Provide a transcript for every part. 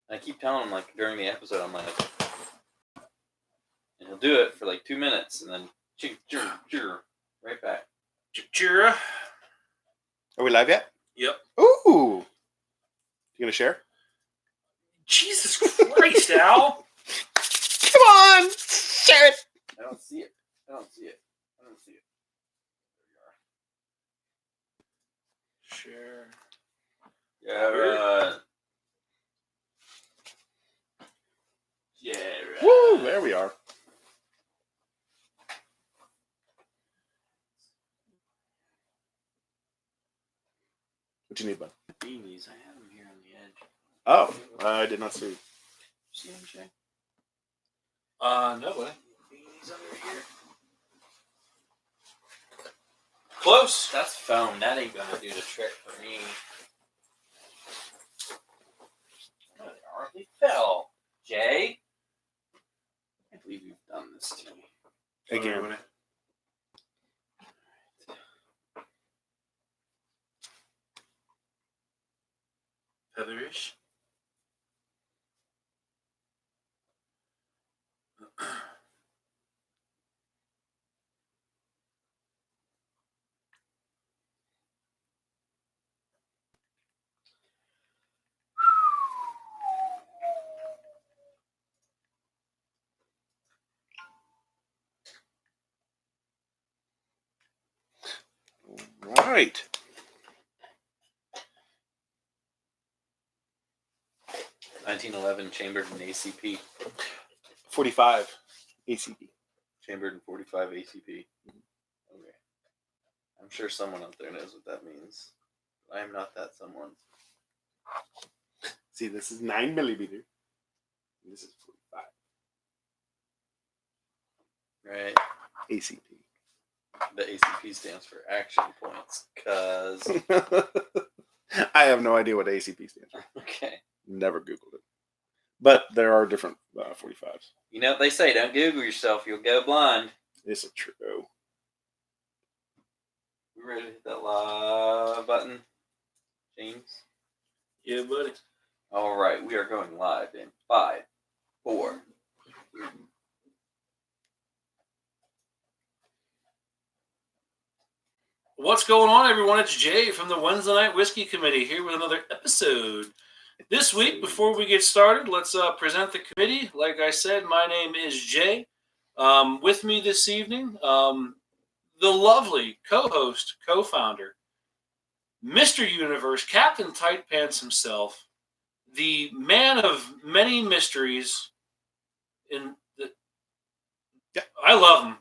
And I keep telling him, like, during the episode, I'm like, and he'll do it for like 2 minutes, and then right back. Chira. Are we live yet? Yep. Ooh. You gonna share? Jesus Christ, Al. Come on, share it. I don't see it. I don't see it. There you Share. are. Yeah. Woo! There we are. What you need, bud? Beanies, I have them here on the edge. Oh, I did not see. See them, Shay? No way. Beanies under here. Close. That's foam. That ain't gonna do the trick for me. Oh, they are. They fell. Jay? I can't believe you've done this to me. Again. Featherish. Right. $1911 chambered in ACP. 45 ACP. Chambered in 45 ACP. Okay. I'm sure someone out there knows what that means. I am not that someone. See, this is 9 millimeter. This is 45. Right? ACP. The ACP stands for action points. Cause I have no idea what ACP stands for. okay. Never Googled it. But there are different 45s. You know what they say, don't Google yourself, you'll go blind. This is true. We ready to hit that live button, James? Yeah, buddy. Alright, we are going live in 5, 4. What's going on, everyone? It's Jay from the Wednesday Night Whiskey Committee here with another episode. This week, before we get started, let's present the committee. Like I said, my name is Jay. With me this evening, the lovely co-host, co-founder, Mr. Universe, Captain Tight Pants himself, the man of many mysteries. I love him.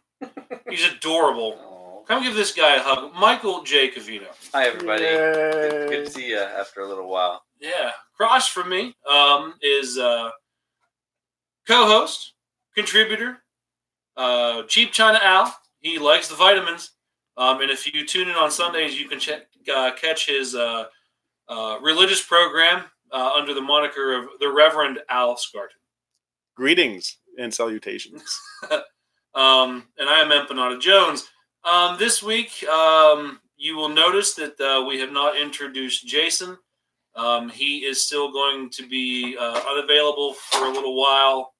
He's adorable. Come give this guy a hug. Michael J. Cavino. Hi, everybody. Good to see you after a little while. Yeah. Across from me is co-host, contributor, Cheap China Al. He likes the vitamins. And if you tune in on Sundays, you can catch his religious program under the moniker of the Reverend Al Scarton. Greetings and salutations. And I am Empanada Jones. This week, you will notice that we have not introduced Jason. He is still going to be unavailable for a little while,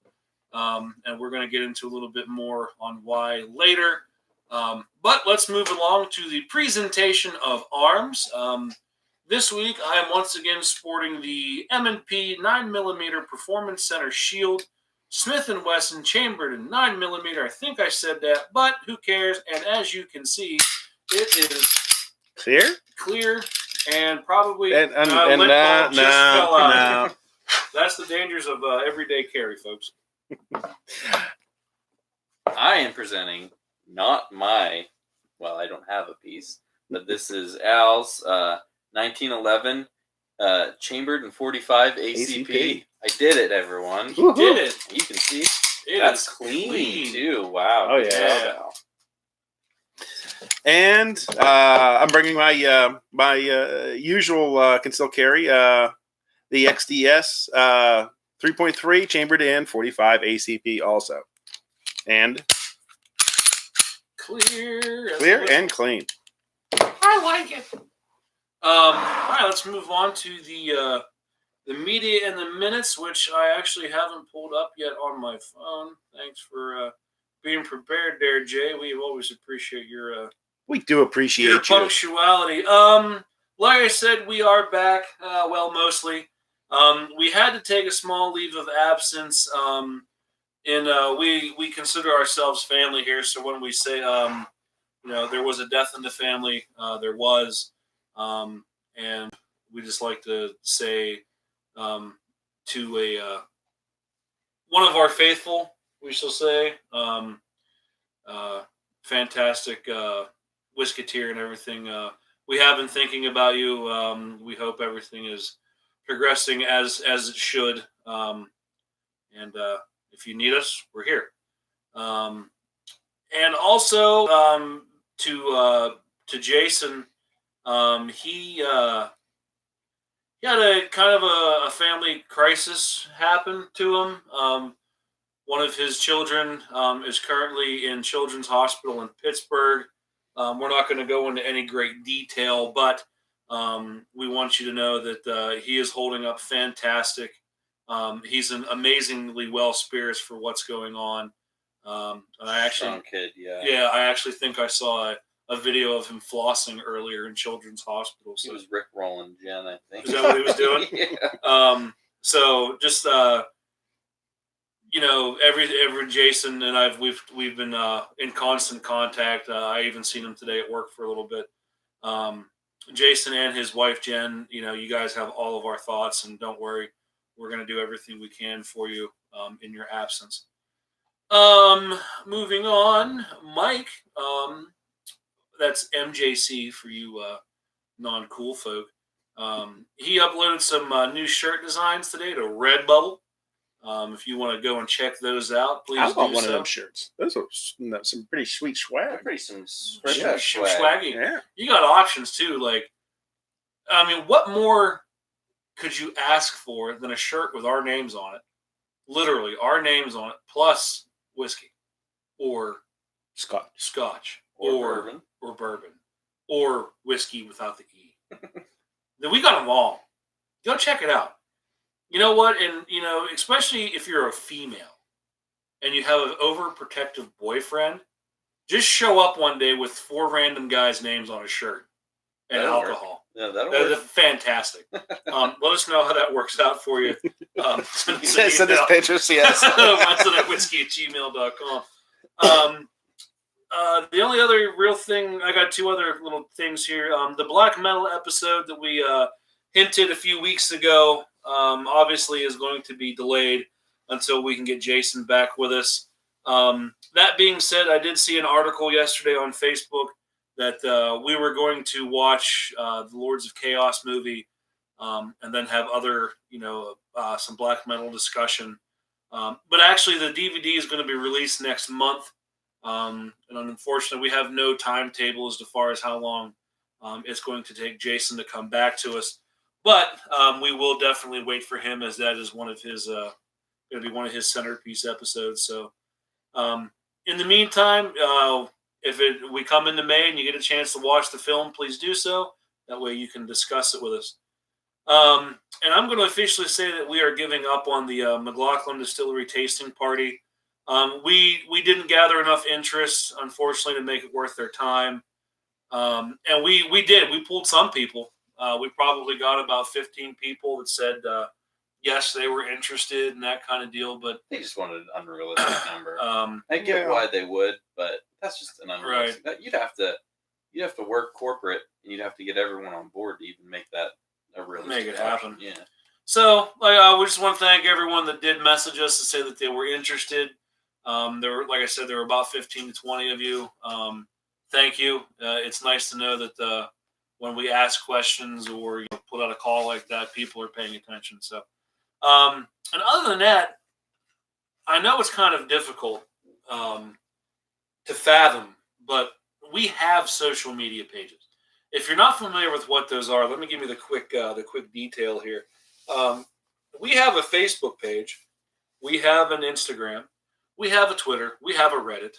and we're going to get into a little bit more on why later. But let's move along to the presentation of arms. This week, I am once again sporting the M&P 9mm Performance Center Shield. Smith & Wesson chambered in 9mm. I think I said that, but who cares? And as you can see, it is clear, and probably lip balm just fell out. That's the dangers of everyday carry, folks. I am presenting not my, well, I don't have a piece, but this is Al's 1911 chambered in 45 ACP. I did it, everyone. You did it. You can see That's clean too. Wow. Oh, yeah. And I'm bringing my usual concealed carry, the XDS 3.3 chambered in 45 ACP also. And clear and clean. I like it. All right, let's move on to the the media and the minutes, which I actually haven't pulled up yet on my phone. Thanks for being prepared there, Jay. We always appreciate your We do appreciate you. punctuality. Like I said, we are back. Well, mostly. We had to take a small leave of absence. And we consider ourselves family here. So when we say there was a death in the family, there was, and we just like to say to a one of our faithful, we shall say, fantastic Whisketeer and everything. We have been thinking about you. We hope everything is progressing as it should. And if you need us, we're here. And also to Jason, he had a kind of a family crisis happen to him. One of his children is currently in Children's Hospital in Pittsburgh. We're not going to go into any great detail, but we want you to know that he is holding up fantastic. He's an amazingly well spirits for what's going on. And I actually, Strong kid, yeah. yeah, I actually think I saw a video of him flossing earlier in Children's Hospital. He So was Rick rolling Jen, I think. is that what he was doing? Yeah. So just every Jason and we've been in constant contact. I even seen him today at work for a little bit. Jason and his wife Jen, you guys have all of our thoughts, and don't worry, we're going to do everything we can for you in your absence. Moving on, Mike. That's MJC for you non-cool folk. He uploaded some new shirt designs today to Redbubble. If you want to go and check those out, please I want do one so. of them shirts. Those are some pretty sweet swag. Pretty some Swaggy. Yeah. You got options too. Like, I mean, what more could you ask for than a shirt with our names on it? Literally, our names on it, plus whiskey, or scotch, or bourbon, or whiskey without the E. Then we got them all. Go check it out. You know what? And, especially if you're a female and you have an overprotective boyfriend, just show up one day with 4 random guys' names on a shirt and That'll work. alcohol. Yeah, that'll That's work. fantastic. Let us know how that works out for you. Send us an Send us email. pictures, yes. Whiskey@gmail.com. The only other real thing, I got 2 other little things here. The black metal episode that we hinted a few weeks ago, obviously is going to be delayed until we can get Jason back with us. That being said, I did see an article yesterday on Facebook that we were going to watch the Lords of Chaos movie and then have other, some black metal discussion. But actually, the DVD is going to be released next month. And unfortunately, we have no timetable as far as how long it's going to take Jason to come back to us. But we will definitely wait for him, as that is one of his going to be one of his centerpiece episodes. So, in the meantime, if we come into May and you get a chance to watch the film, please do so. That way, you can discuss it with us. And I'm going to officially say that we are giving up on the McLaughlin Distillery tasting party. We didn't gather enough interest, unfortunately, to make it worth their time. And we did. We pulled some people. We probably got about 15 people that said yes, they were interested and that kind of deal. But They just wanted an unrealistic number. um, I get Yeah. why they would, but that's just an unrealistic. You'd have to work corporate, and you'd have to get everyone on board to even make that a realistic Make it option. happen. Yeah. So we just want to thank everyone that did message us to say that they were interested. There were, like I said, there were about 15 to 20 of you. Thank you. It's nice to know that when we ask questions or put out a call like that, people are paying attention. So, and other than that, I know it's kind of difficult to fathom, but we have social media pages. If you're not familiar with what those are, let me give you the quick detail here. We have a Facebook page. We have an Instagram. We have a Twitter. We have a Reddit.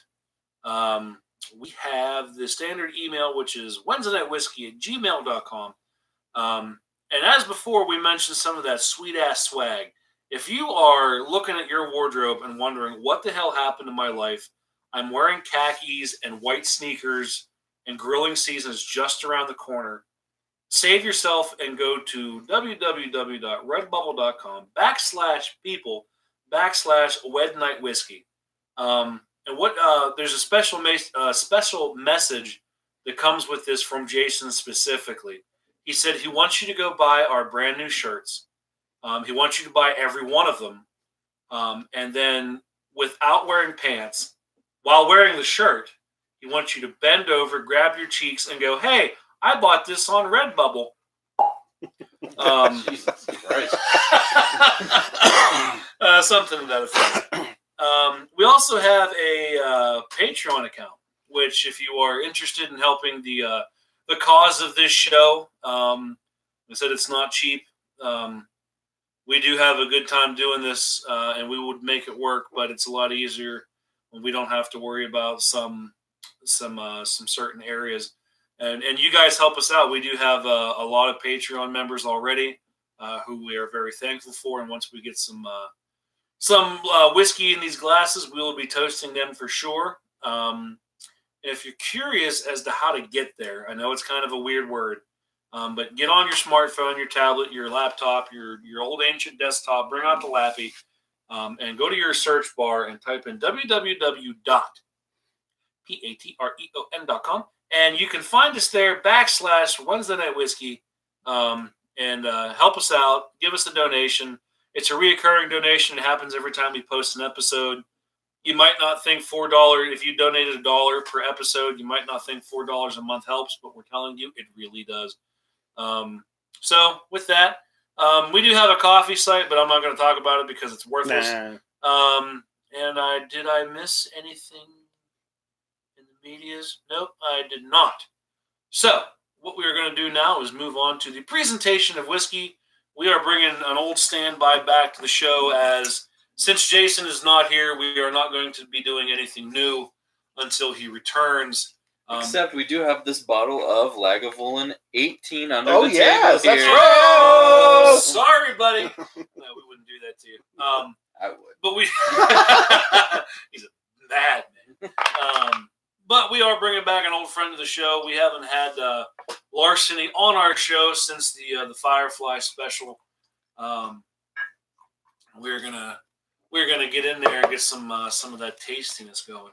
We have the standard email, which is WednesdayNightWhiskey@gmail.com. And as before, we mentioned some of that sweet-ass swag. If you are looking at your wardrobe and wondering what the hell happened to my life, I'm wearing khakis and white sneakers, and grilling season is just around the corner. Save yourself and go to www.redbubble.com/people/Wed Night Whiskey. And what there's a special message that comes with this from Jason specifically. He said he wants you to go buy our brand new shirts. He wants you to buy every one of them. And then without wearing pants, while wearing the shirt, he wants you to bend over, grab your cheeks, and go, "Hey, I bought this on Redbubble." Jesus Christ. Something to that effect. We also have a Patreon account, which if you are interested in helping the cause of this show, I said it's not cheap. We do have a good time doing this, and we would make it work, but it's a lot easier when we don't have to worry about some certain areas. And you guys help us out. We do have a lot of Patreon members already, who we are very thankful for. And once we get some whiskey in these glasses, we will be toasting them for sure. If you're curious as to how to get there, I know it's kind of a weird word, but get on your smartphone, your tablet, your laptop, your old ancient desktop, bring out the Lappy, and go to your search bar and type in www.patreon.com, and you can find us there /Wednesday Night Whiskey, and help us out. Give us a donation. It's a reoccurring donation. It happens every time we post an episode. You might not think $4, if you donated $1 per episode, you might not think $4 a month helps, but we're telling you it really does. So with that, we do have a coffee site, but I'm not going to talk about it because it's worthless. Nah. And did I miss anything in the medias? Nope, I did not. So what we are going to do now is move on to the presentation of whiskey. We are bringing an old standby back to the show, as since Jason is not here, we are not going to be doing anything new until he returns. Except we do have this bottle of Lagavulin 18 under Oh, the table yes, here. that's Oh, right. sorry, buddy. No, we wouldn't do that to you. I would. But we he's a bad man. But we are bringing back an old friend of the show. We haven't had Larceny on our show since the Firefly special. We're gonna get in there and get some of that tastiness going.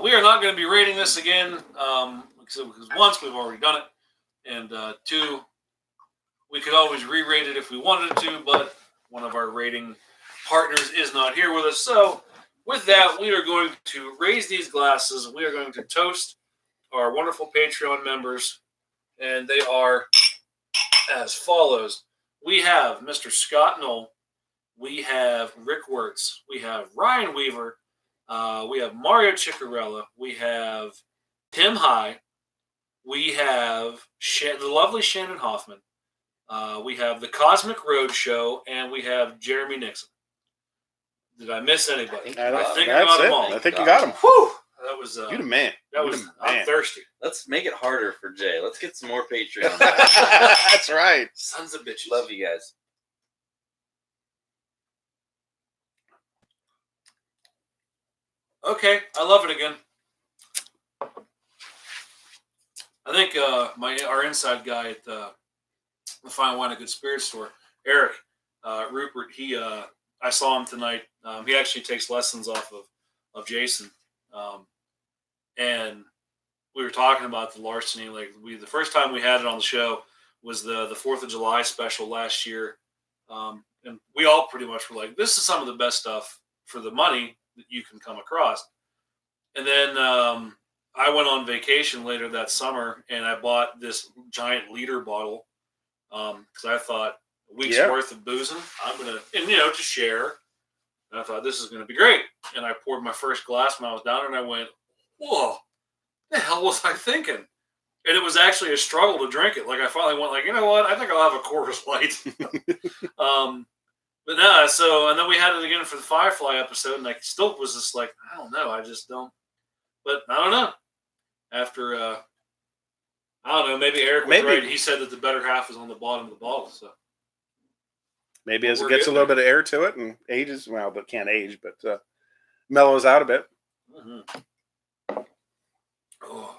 We are not going to be rating this again because once we've already done it, and two, we could always re-rate it if we wanted to, but one of our rating partners is not here with us. So with that, we are going to raise these glasses. We are going to toast our wonderful Patreon members, and they are as follows. We have Mr. Scott Knoll. We have Rick Wirtz. We have Ryan Weaver. We have Mario Ciccarella. We have Tim High. We have the lovely Shannon Hoffman. We have the Cosmic Road Show, and we have Jeremy Nixon. Did I miss anybody? I think I got them all. I think you got them. Whew! That was You the man. that You was. the I'm man. thirsty. Let's make it harder for Jay. Let's get some more Patreon. That's right. Sons of bitches. Love you guys. Okay, I love it again. I think our inside guy at the Fine Wine and Good Spirits store, Eric Rupert, I saw him tonight. He actually takes lessons off of Jason, and we were talking about the Larceny. Like the first time we had it on the show was the 4th of July special last year, and we all pretty much were like, "This is some of the best stuff for the money that you can come across." And then I went on vacation later that summer, and I bought this giant liter bottle because I thought a week's worth of boozing, I'm gonna, and to share. And I thought this is gonna be great. And I poured my first glass when I was down, and I went, "Whoa, the hell was I thinking?" And it was actually a struggle to drink it. Like I finally went, like, you know what? I think I'll have a Coors Light. But no, and then we had it again for the Firefly episode, and I still was just like, I don't know, I just don't. But I don't know. after I don't know, maybe Eric was Maybe. right. He said that the better half is on the bottom of the bottle. So Maybe as it We're gets a getting little there. bit of air to it and ages, well, but can't age, but mellows out a bit. Oh.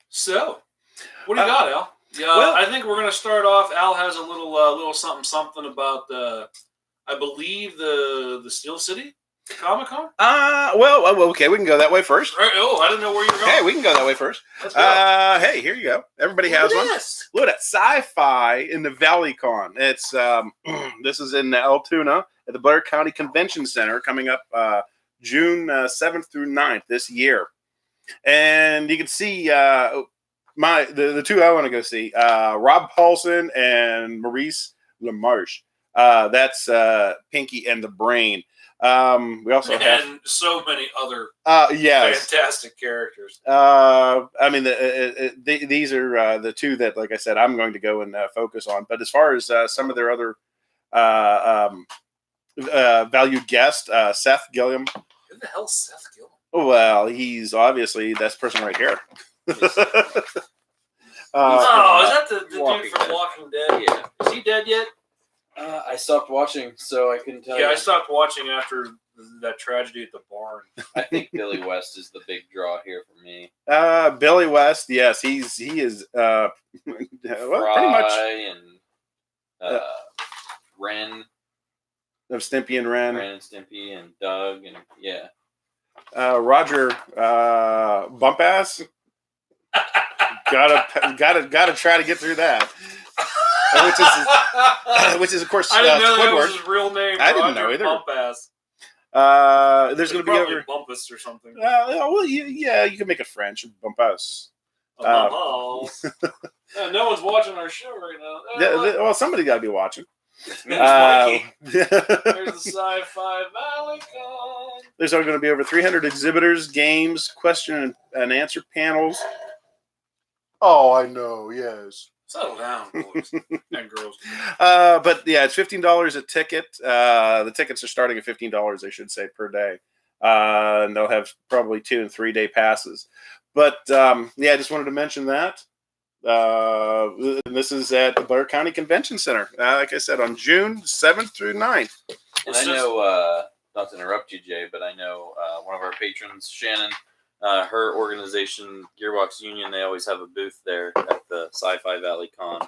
So, what do you Uh, got, Al? Yeah, well- I think we're going to start off. Al has a little something about I believe the Steel City Comic-Con. Well, okay, we can go that way first. Right, oh, I didn't know where you were going. Hey, we can go that way first. Let's go. Hey, here you go. Everybody Look has at one. this. Look at that, Sci-Fi in the ValleyCon. It's this is in Altoona at the Blair County Convention Center, coming up June 7th through 9th this year. And you can see the two I want to go see, Rob Paulson and Maurice LaMarche. That's Pinky and the Brain. We also have And so many other yes. fantastic characters. I mean, these are the two that, like I said, I'm going to go and focus on. But as far as some of their other valued guests, Seth Gilliam. Who the hell's Seth Gilliam? Well, he's obviously this person right here. Oh, is that the dude Walking from Dead. Walking Dead? Yeah. Is he dead yet? I stopped watching, so I couldn't tell Yeah, you. I stopped watching after that tragedy at the barn. I think Billy West is the big draw here for me. Billy West, yes, he is well, pretty much Fry and Ren, of Stimpy and Ren. Ren and Stimpy and Doug, and yeah. Roger Bumpass. gotta try to get through that. Which is of course I didn't know that Squidward. was his real name. I didn't Roger know either. Bumpass. There's going to be Probably over. Bumpus or something. Well, yeah, you can make it French. Bumpass. Yeah, no one's watching our show right now. Well, somebody got to be watching. There's There's the Sci-Fi Valley Con. going to be over 300 exhibitors, games, question and answer panels. Oh, I know. Yes. Settle down, boys and girls. But yeah, it's $15 a ticket. The tickets are starting at $15, I should say, per day. And they'll have probably 2 and 3 day passes. But yeah, I just wanted to mention that. This is at the Blair County Convention Center. Like I said, on June 7th through 9th. And I know, not to interrupt you, Jay, but I know one of our patrons, Shannon, her organization, Gearbox Union, they always have a booth there at the Sci-Fi Valley Con.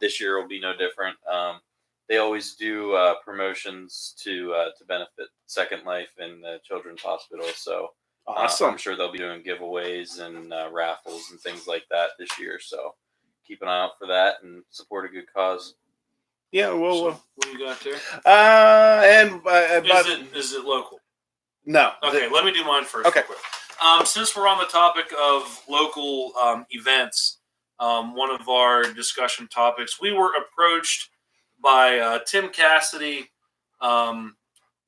This year will be no different. They always do promotions to benefit Second Life and the Children's Hospital. So Awesome. I'm sure they'll be doing giveaways and raffles and things like that this year. So keep an eye out for that and support a good cause. Yeah, well, So, what do you got there? Is it local? No. Okay, let me do mine first. Okay. Real quick. Since we're on the topic of local events, one of our discussion topics, we were approached by Tim Cassidy.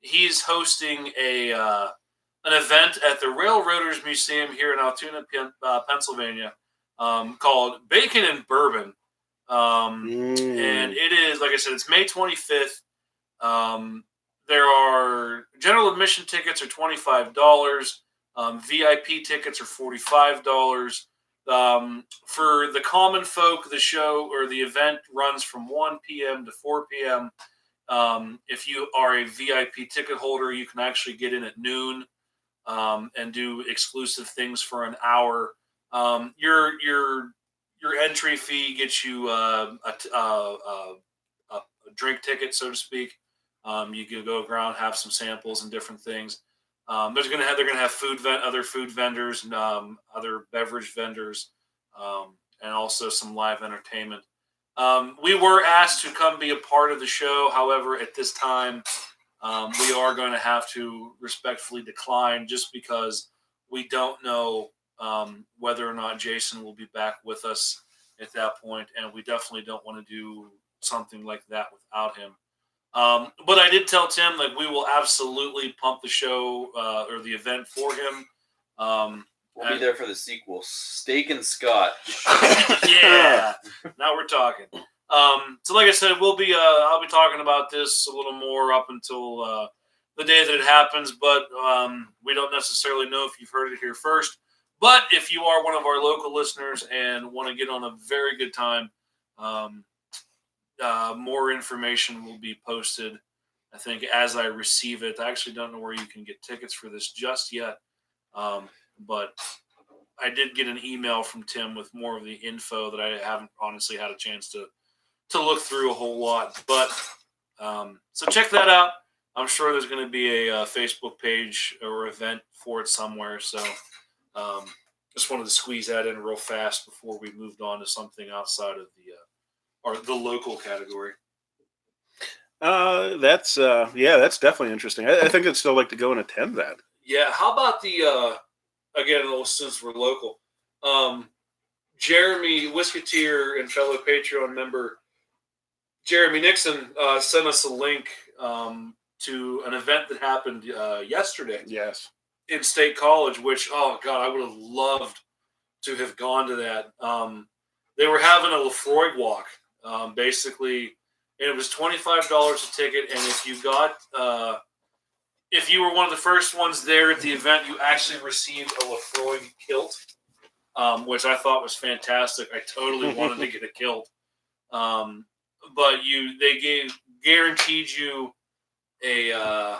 He's hosting an event at the Railroaders Museum here in Altoona, Pennsylvania, called Bacon and Bourbon. And it is, like I said, it's May 25th. There are general admission tickets are $25. VIP tickets are $45. For the common folk, the show or the event runs from 1 p.m. to 4 p.m. If you are a VIP ticket holder, you can actually get in at noon and do exclusive things for an hour. Your entry fee gets you a drink ticket, so to speak. You can go around, have some samples and different things. They're gonna have other food vendors and other beverage vendors, and also some live entertainment. We were asked to come be a part of the show. However, at this time, we are going to have to respectfully decline just because we don't know whether or not Jason will be back with us at that point, and we definitely don't want to do something like that without him. But I did tell Tim that we will absolutely pump the show or the event for him. We'll be there for the sequel, Steak and Scotch. Yeah, now we're talking. So like I said, I'll be talking about this a little more up until the day that it happens, but we don't necessarily know if you've heard it here first. But if you are one of our local listeners and want to get on a very good time, more information will be posted, I think, as I receive it. I actually don't know where you can get tickets for this just yet, but I did get an email from Tim with more of the info that I haven't honestly had a chance to look through a whole lot. But so check that out. I'm sure there's going to be a Facebook page or event for it somewhere. So just wanted to squeeze that in real fast before we moved on to something outside of the local category. That's definitely interesting. I think I'd still like to go and attend that. Yeah. How about the again, since we're local, Jeremy Whisketeer and fellow Patreon member Jeremy Nixon sent us a link to an event that happened yesterday. Yes. In State College, which, oh God, I would have loved to have gone to that. They were having a Lefroy walk, basically, and it was $25 a ticket. And if you got, if you were one of the first ones there at the event, you actually received a Lefroy kilt, which I thought was fantastic. I totally wanted to get a kilt, but they guaranteed you a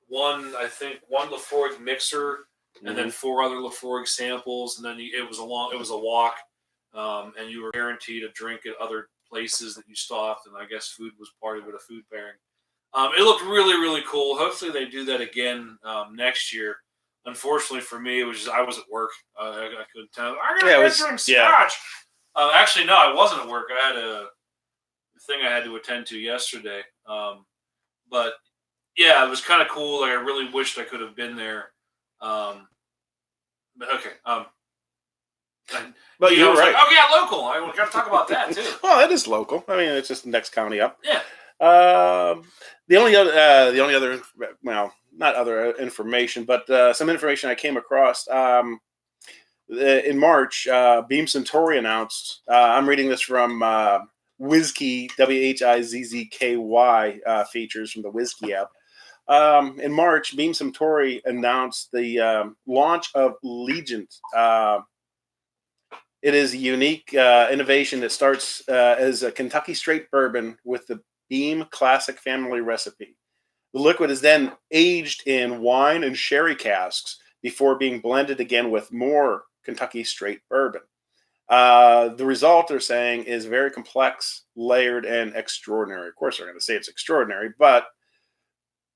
one Lefroy mixer, and then 4 other Lefroy samples, and then it was a walk, and you were guaranteed a drink at other places that you stopped, and I guess food was part of it, a food pairing. It looked really, really cool. Hopefully they do that again next year. Unfortunately for me, it was just, I was at work. I couldn't tell. I gotta drink scotch. Actually, no, I wasn't at work. I had a thing I had to attend to yesterday. But yeah, it was kind of cool. Like, I really wished I could have been there. But okay. But you're right. Like, oh yeah, local. I got to talk about that too. Well, it is local. I mean, it's just the next county up. Yeah. The only other, well, not other information, but some information I came across in March. Beam Suntory announced. I'm reading this from Whizkey, WHIZZKY features from the Whizkey app. In March, Beam Suntory announced the launch of Legent. It is a unique innovation that starts as a Kentucky straight bourbon with the Beam Classic family recipe. The liquid is then aged in wine and sherry casks before being blended again with more Kentucky straight bourbon. The result, they're saying, is very complex, layered, and extraordinary. Of course, they're going to say it's extraordinary, but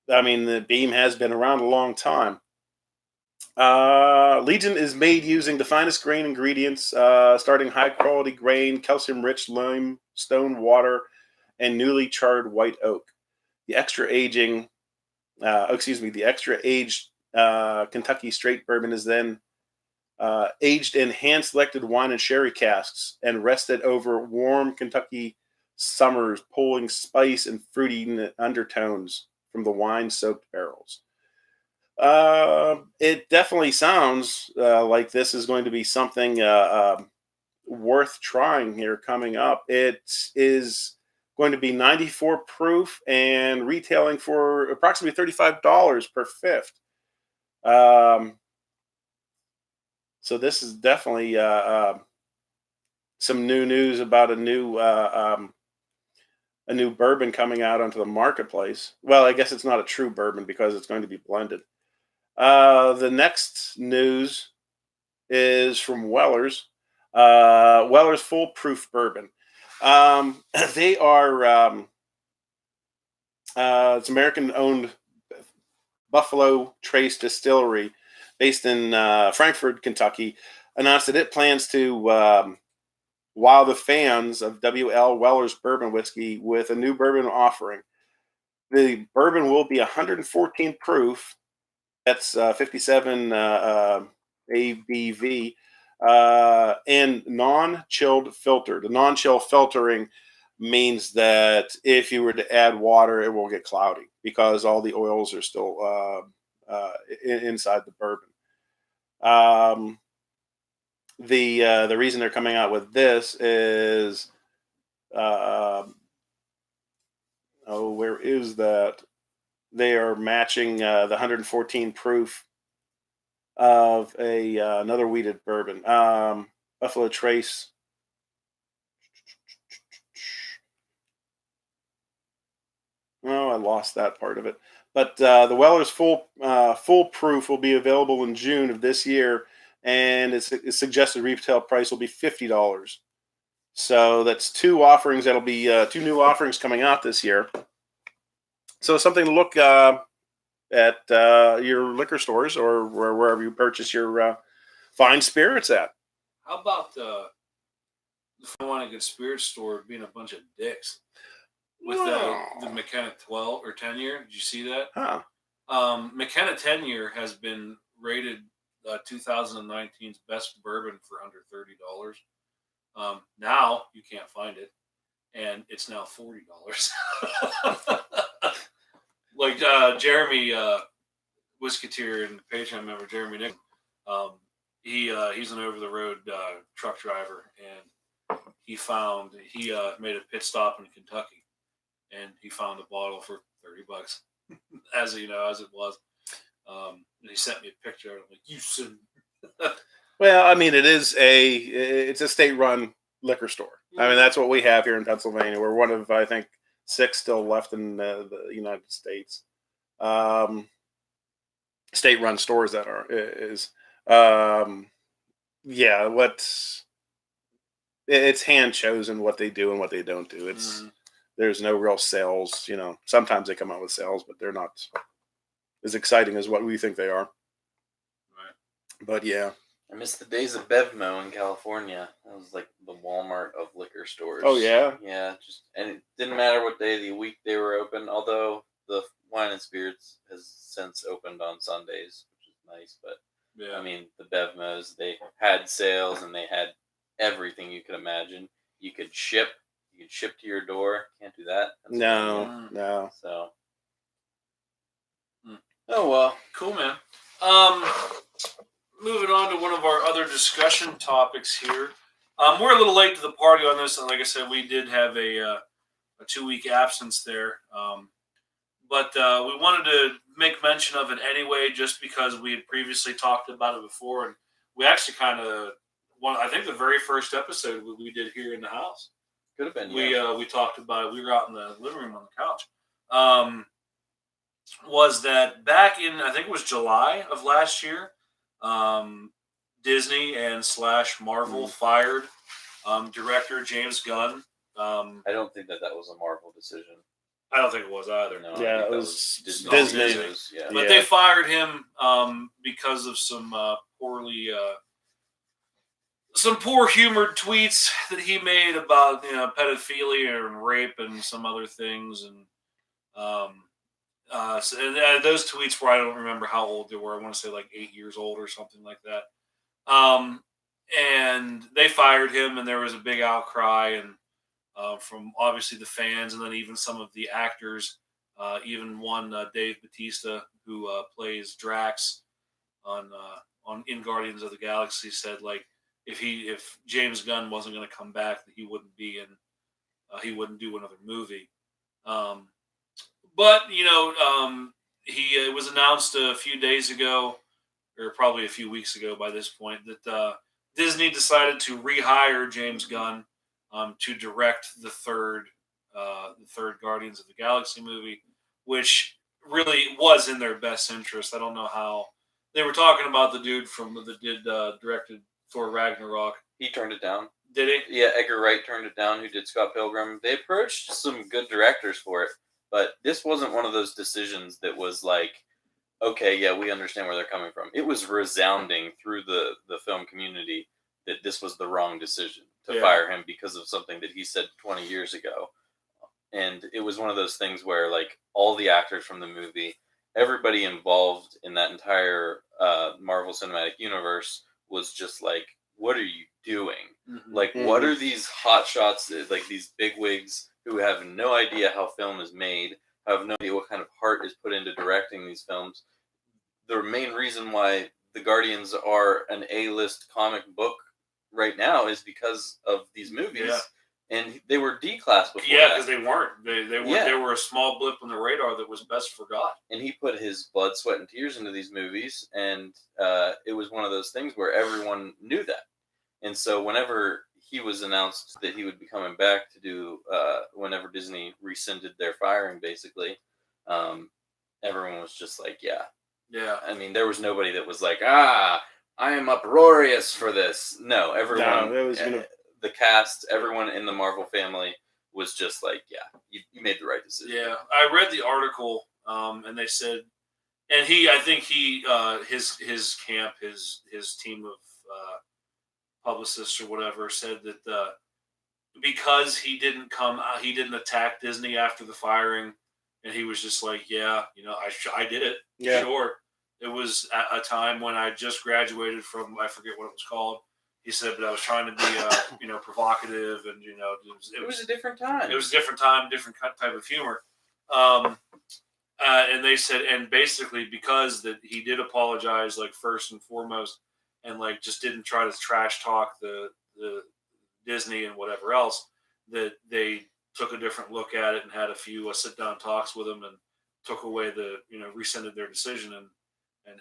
I mean, the Beam has been around a long time. Legent is made using the finest grain ingredients, starting high-quality grain, calcium-rich limestone water, and newly charred white oak. The extra aged Kentucky straight bourbon is then aged in hand-selected wine and sherry casks and rested over warm Kentucky summers, pulling spice and fruity undertones from the wine-soaked barrels. It definitely sounds like this is going to be something worth trying here coming up. It is going to be 94 proof and retailing for approximately $35 per fifth. So this is definitely some new news about a new bourbon coming out onto the marketplace. Well, I guess it's not a true bourbon because it's going to be blended. The next news is from Weller's. Weller's Full Proof Bourbon. They are it's American-owned Buffalo Trace Distillery based in Frankfort, Kentucky, announced that it plans to wow the fans of W.L. Weller's bourbon whiskey with a new bourbon offering. The bourbon will be 114 proof. That's 57 ABV and non-chilled filtered. The non-chill filtering means that if you were to add water, it will get cloudy because all the oils are still inside the bourbon. The reason they're coming out with this is where is that? They are matching the 114 proof of a another wheated bourbon. Buffalo Trace. Oh, I lost that part of it. But the Weller's full proof will be available in June of this year, and its suggested retail price will be $50. So that's two offerings. That'll be two new offerings coming out this year. So something to look at your liquor stores or wherever you purchase your fine spirits at. How about the want a good spirit store being a bunch of dicks with the McKenna 12 or 10 year? Did you see that? Huh. McKenna 10 year has been rated 2019's best bourbon for under $30. Now you can't find it, and it's now $40. Like Jeremy Whisketeer and Patreon member Jeremy Nick, he's an over the road truck driver, and he made a pit stop in Kentucky, and he found a bottle for $30 as it was. And he sent me a picture. I'm like, you son. Well, I mean, it's a state-run liquor store. I mean, that's what we have here in Pennsylvania. We're one of, I think, 6 still left in the United States. State-run stores that it's hand chosen what they do and what they don't do. There's no real sales. Sometimes they come out with sales, but they're not as exciting as what we think they are. Right. But yeah. I miss the days of Bevmo in California. That was like the Walmart of liquor stores. Oh yeah? Yeah, and it didn't matter what day of the week they were open, although the Wine and Spirits has since opened on Sundays, which is nice. But Yeah. I mean, the Bevmos, they had sales and they had everything you could imagine. You could ship to your door. Can't do that. No. So. Oh well. Cool, man. Moving on to one of our other discussion topics here. We're a little late to the party on this, and like I said, we did have a 2-week absence there. But we wanted to make mention of it anyway, just because we had previously talked about it before, and we actually I think the very first episode we did here in the house. Could have been. We talked about it. We were out in the living room on the couch. Was that back in, I think it was July of last year, Disney and / Marvel fired director James Gunn. I don't think that was a Marvel decision. I don't think it was either. No, yeah, it was Disney. Yeah. But they fired him because of some poor humored tweets that he made about pedophilia and rape and some other things, and those tweets were, I don't remember how old they were. I want to say like 8 years old or something like that. And they fired him, and there was a big outcry, and from obviously the fans, and then even some of the actors, even one Dave Bautista, who plays Drax on in Guardians of the Galaxy, said like if James Gunn wasn't going to come back, that he wouldn't he wouldn't do another movie. But it was announced a few days ago, or probably a few weeks ago by this point, that Disney decided to rehire James Gunn to direct the third Guardians of the Galaxy movie, which really was in their best interest. I don't know how. They were talking about the dude that directed Thor Ragnarok. He turned it down. Did he? Yeah, Edgar Wright turned it down, who did Scott Pilgrim. They approached some good directors for it, but this wasn't one of those decisions that was like, okay, yeah, we understand where they're coming from. It was resounding through the film community that this was the wrong decision to fire him because of something that he said 20 years ago. And it was one of those things where, like, all the actors from the movie, everybody involved in that entire Marvel Cinematic Universe was just like, what are you doing? Mm-hmm. Like, what are these hot shots, like these bigwigs who have no idea how film is made, have no idea what kind of heart is put into directing these films? The main reason why the Guardians are an A-list comic book right now is because of these movies and they were D-class before Yeah, that. because they weren't. They were a small blip on the radar that was best forgot. And he put his blood, sweat, and tears into these movies, and it was one of those things where everyone knew that. And so whenever he was announced that he would be coming back to do, whenever Disney rescinded their firing, basically, everyone was just like, yeah. Yeah. I mean, there was nobody that was like, I am uproarious for this. No, everyone, No, it was the cast, everyone in the Marvel family was just like, yeah, you made the right decision. Yeah, I read the article, and they said, and I think his camp, his team of publicists or whatever, said that because he didn't he didn't attack Disney after the firing, and he was just like, yeah, I did it, Yeah. sure. It was a time when I just graduated from, I forget what it was called. He said, but I was trying to be, provocative, and it was a different time. It was a different time, different type of humor. And they said, and basically because that he did apologize, like first and foremost, and like just didn't try to trash talk the Disney and whatever else, that they took a different look at it and had a few sit down talks with him and took away rescinded their decision and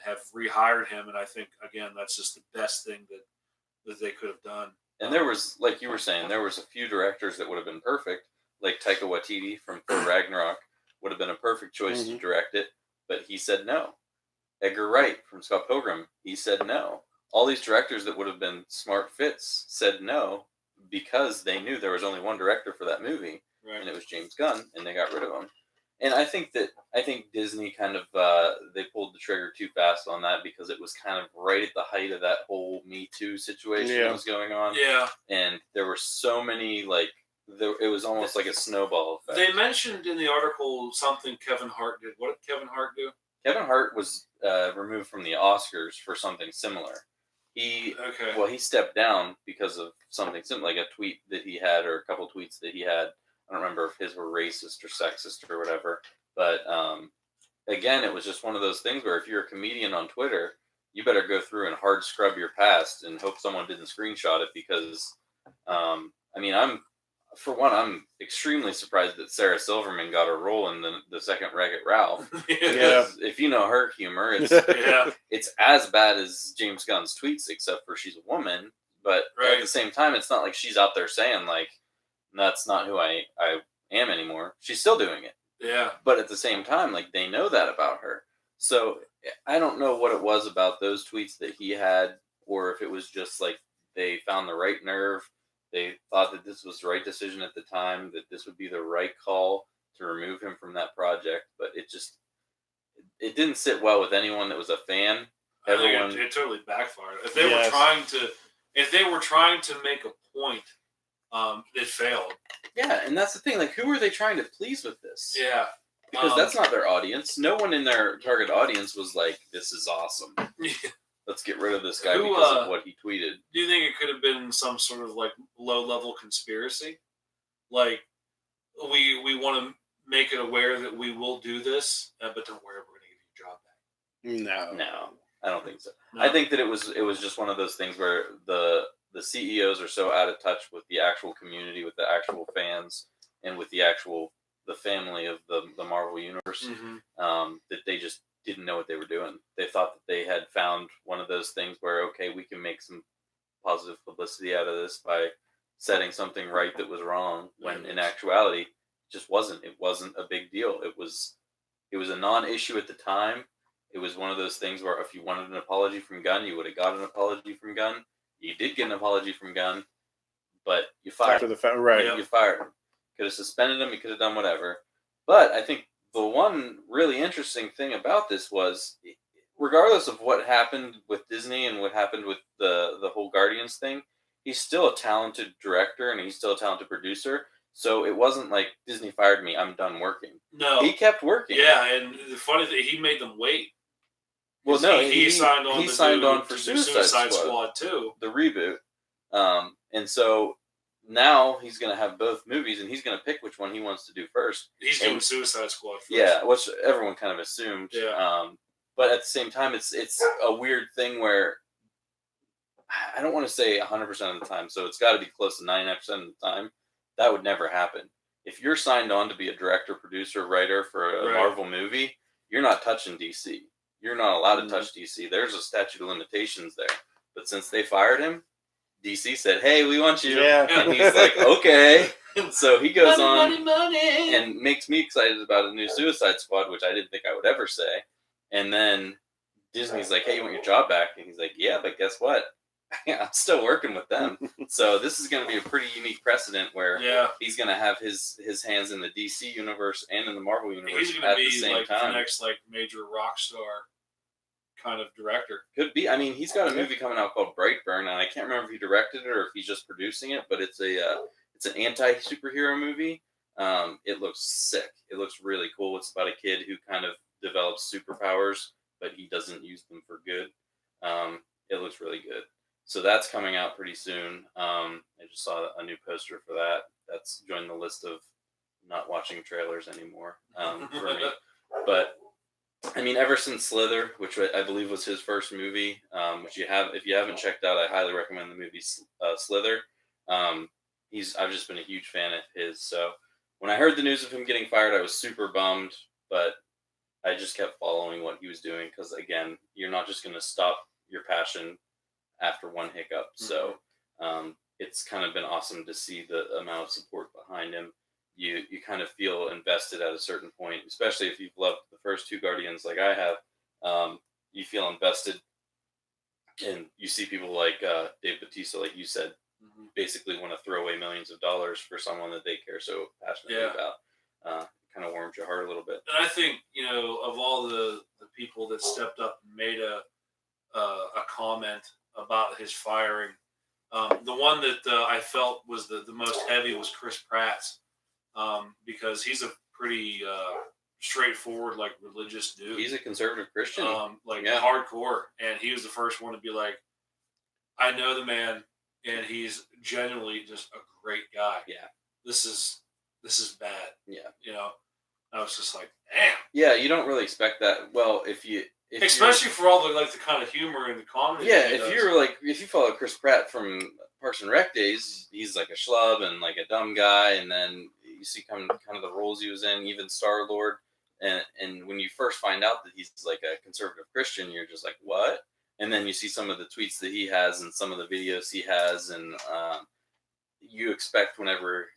have rehired him. And I think again that's just the best thing that they could have done. And there was, like you were saying, there was a few directors that would have been perfect, like Taika Waititi from Thor Ragnarok would have been a perfect choice to direct it, but he said no. Edgar Wright from Scott Pilgrim, he said no. All these directors that would have been smart fits said no because they knew there was only one director for that movie, Right. and it was James Gunn, and they got rid of him. And I think Disney kind of they pulled the trigger too fast on that because it was kind of right at the height of that whole Me Too situation that was going on. Yeah. And there were so many it was almost like a snowball effect. They mentioned in the article something Kevin Hart did. What did Kevin Hart do? Kevin Hart was removed from the Oscars for something similar. He stepped down because of something similar, like a tweet that he had or a couple tweets that he had. I don't remember if his were racist or sexist or whatever. But again, it was just one of those things where if you're a comedian on Twitter, you better go through and hard scrub your past and hope someone didn't screenshot it because, I'm extremely surprised that Sarah Silverman got a role in the second Wreck-It Ralph. Yeah. If you know her humor, it's it's as bad as James Gunn's tweets, except for she's a woman. But at the same time, it's not like she's out there saying like, that's not who I am anymore. She's still doing it. Yeah. But at the same time, like they know that about her. So I don't know what it was about those tweets that he had, or if it was just like they found the right nerve. They thought that this was the right decision at the time, that this would be the right call to remove him from that project. But it didn't sit well with anyone that was a fan. Everyone, it totally backfired. If they were trying to make a point, it failed. Yeah, and that's the thing. Like, who are they trying to please with this? Yeah. Because that's not their audience. No one in their target audience was like, this is awesome. Let's get rid of this guy because of what he tweeted. Do you think it could have been some sort of like low-level conspiracy? Like, we want to make it aware that we will do this, but don't worry, we're going to give you your job back. No, I don't think so. No. I think that it was just one of those things where the CEOs are so out of touch with the actual community, with the actual fans, and with the family of the Marvel universe, that they just didn't know what they were doing. They thought that they had found one of those things where, okay, we can make some positive publicity out of this by setting something right that was wrong, when in actuality, it just wasn't. It wasn't a big deal. It was a non-issue at the time. It was one of those things where if you wanted an apology from Gunn, you would have got an apology from Gunn. You did get an apology from Gunn, but you fired him. You fired him. Could have suspended him. You could have done whatever. But I think the one really interesting thing about this was, regardless of what happened with Disney and what happened with the whole Guardians thing, he's still a talented director and he's still a talented producer. So it wasn't like Disney fired me, I'm done working. No. He kept working. Yeah, and the funny thing, he made them wait. Well, no, he signed on for Suicide Squad too, the reboot. And so now he's going to have both movies, and he's going to pick which one he wants to do first. He's doing Suicide Squad first. Yeah, which everyone kind of assumed. Yeah. But at the same time, it's a weird thing where I don't want to say 100% of the time, so it's got to be close to 99% of the time. that would never happen. If you're signed on to be a director, producer, writer for a Right. Marvel movie, you're not touching DC. You're not allowed to Mhm. touch DC. There's a statute of limitations there. But since they fired him, DC said, "Hey, we want you." Yeah. And he's like, "Okay." So he goes on money. and makes me excited about a new Suicide Squad, which I didn't think I would ever say. And then Disney's like, "Hey, you want your job back?" And he's like, "Yeah, but guess what? I'm still working with them." So this is going to be a pretty unique precedent where Yeah, he's going to have his hands in the DC universe and in the Marvel universe he's going at to the be same like time. the next like major rock star kind of director. Could be. I mean, he's got a Yeah. movie coming out called Brightburn, and I can't remember if he directed it or if he's just producing it. But it's an anti-superhero movie. It looks sick. It looks really cool. It's about a kid who kind of develops superpowers, but he doesn't use them for good. It looks really good. So that's coming out pretty soon. I just saw a new poster for that. That's joined the list of not watching trailers anymore for me. But I mean, ever since Slither, which I believe was his first movie, which if you haven't checked out, I highly recommend the movie Slither. I've just been a huge fan of his. So when I heard the news of him getting fired, I was super bummed, but I just kept following what he was doing because, again, you're not just going to stop your passion after one hiccup. So it's kind of been awesome to see the amount of support behind him. You kind of feel invested at a certain point, especially if you've loved the first two Guardians like I have. You feel invested, and you see people like Dave Bautista, like you said, basically want to throw away millions of dollars for someone that they care so passionately about. Kind of warms your heart a little bit. And I think, of all the people that stepped up and made a comment about his firing, the one that I felt was the most heavy was Chris Pratt's, because he's a pretty straightforward, like, religious dude. He's a conservative Christian. Hardcore. And he was the first one to be like, I know the man, and he's genuinely just a great guy. Yeah. This is bad. Yeah. I was just like, damn. Yeah, you don't really expect that. Well, especially for all the kind of humor and the comedy. Yeah, if you follow Chris Pratt from Parks and Rec days, he's like a schlub and like a dumb guy, and then you see kind of the roles he was in, even Star-Lord, and when you first find out that he's like a conservative Christian, you're just like, what? And then you see some of the tweets that he has and some of the videos he has, and you expect whenever